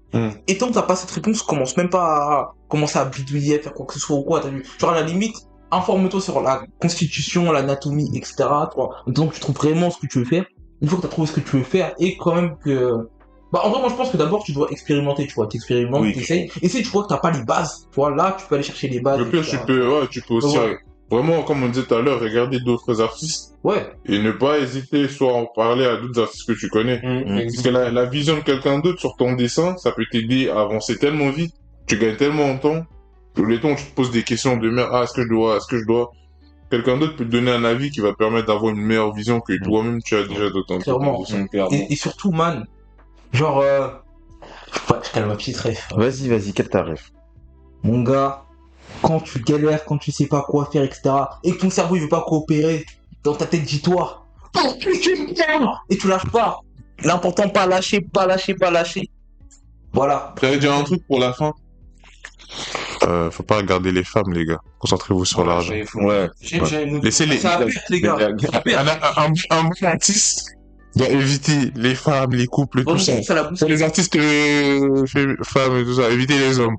Et tant que t'as pas cette réponse, commence même pas à commencer à bidouiller, à faire quoi que ce soit ou quoi, t'as vu? Genre, à la limite, informe-toi sur la constitution, l'anatomie, etc., toi. Donc, tu trouves vraiment ce que tu veux faire. Une fois que t'as trouvé ce que tu veux faire, et quand même que... Bah, en vrai, moi, je pense que d'abord, tu dois expérimenter, tu vois. T'expérimentes, Oui. t'essayes. Et si tu vois que t'as pas les bases, tu vois, là, tu peux aller chercher les bases. Le pire, etc. tu peux aussi, Ouais. vraiment, comme on disait tout à l'heure, regarder d'autres artistes Ouais. et ne pas hésiter soit à en parler à d'autres artistes que tu connais. Parce que la vision de quelqu'un d'autre sur ton dessin, ça peut t'aider à avancer tellement vite, tu gagnes tellement en temps. Tous les temps, tu te poses des questions de merde, est-ce que je dois. Quelqu'un d'autre peut te donner un avis qui va te permettre d'avoir une meilleure vision que toi-même tu as déjà de ton Clairement. dessin. Et surtout, man, genre, ouais, je calme ma petite ref. Vas-y, quel tarif? Mon gars, quand tu galères, quand tu sais pas quoi faire, etc., et que ton cerveau il veut pas coopérer, dans ta tête, dis-toi, et tu lâches pas. L'important, pas lâcher. Voilà. J'allais dire un truc pour la fin. Faut pas regarder les femmes, les gars. Concentrez-vous sur l'argent. Ouais. Laissez les... Ça a perte, les gars. Un bon artiste doit éviter les femmes, les couples, tout ça. Ça la bouche. Pour les artistes femmes et tout ça, évitez les hommes.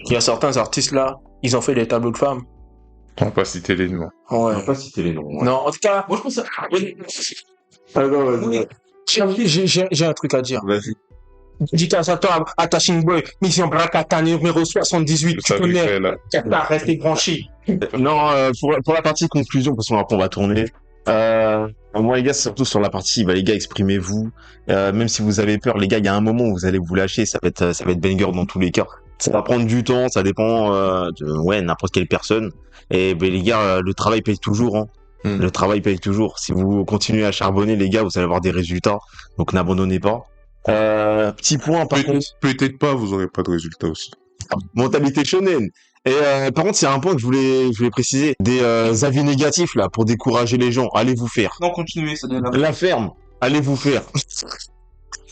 il y a certains artistes là, ils ont fait des tableaux de femmes. On va pas citer les noms. Ouais. On va pas citer les noms. Ouais. Non, en tout cas, Moi, je pense que Vas-y. j'ai un truc à dire. Vas-y. Dites à Satan, à ta Boy, mission Brakata numéro 78, tu Ça connais. fait, là. T'as resté branché. Non, pour la partie conclusion, parce qu'on va tourner. Moi, les gars, c'est surtout sur la partie, bah, les gars, exprimez-vous. Même si vous avez peur, les gars, il y a un moment où vous allez vous lâcher, ça va être banger dans tous les cas. Ça va prendre du temps, ça dépend de n'importe quelle personne. Et ben les gars, le travail paye toujours, hein. Le travail paye toujours. Si vous continuez à charbonner, les gars, vous allez avoir des résultats. Donc n'abandonnez pas. Petit point par contre, Peut-être pas, vous aurez pas de résultat aussi. mentalité shonen. Et par contre, c'est un point que je voulais préciser. Des avis négatifs là pour décourager les gens. Allez vous faire. Non, continuez, ça donne la La ferme. Allez vous faire.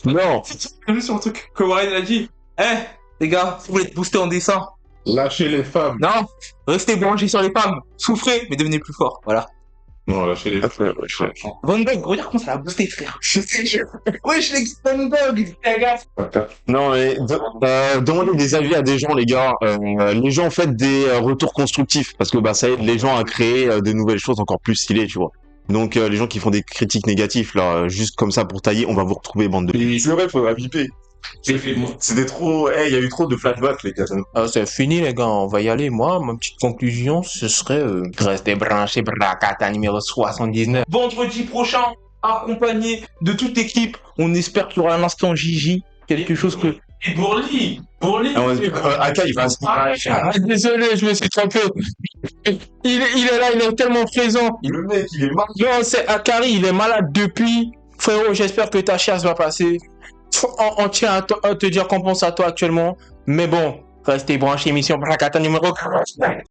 Non. Juste sur un truc que Warren a dit. Les gars, si vous voulez être boosté en dessin, Lâchez les femmes. non, restez branchés sur les femmes. Souffrez, mais devenez plus fort. Voilà. Non, lâchez les femmes. Van Gogh, regarde comment ça l'a boosté, frère. Wesh, les Van Gogh, les gars. Non, mais demandez des avis à des gens, les gars. Les gens faites des retours constructifs parce que bah ça aide les gens à créer de nouvelles choses encore plus stylées, tu vois. Donc les gens qui font des critiques négatives là, juste comme ça pour tailler, on va vous retrouver bande de. C'est vrai, faudra biper. C'était trop. Il y a eu trop de flashbacks, les gars. Ah, c'est fini, les gars. On va y aller. Moi, ma petite conclusion, ce serait rester branché Brakata numéro 79. Vendredi prochain, accompagné de toute l'équipe, on espère qu'il y aura l'instant Gigi. Quelque chose que. Et Bourli. Aka, il va. Désolé, je me suis trompé. Il est là, il est tellement présent. Le mec, il est marqué. Non, c'est Akari, il est malade depuis. Frérot, j'espère que ta chasse va passer. On tient à te dire qu'on pense à toi actuellement. Mais bon, restez branchés, émission Brakata numéro 49.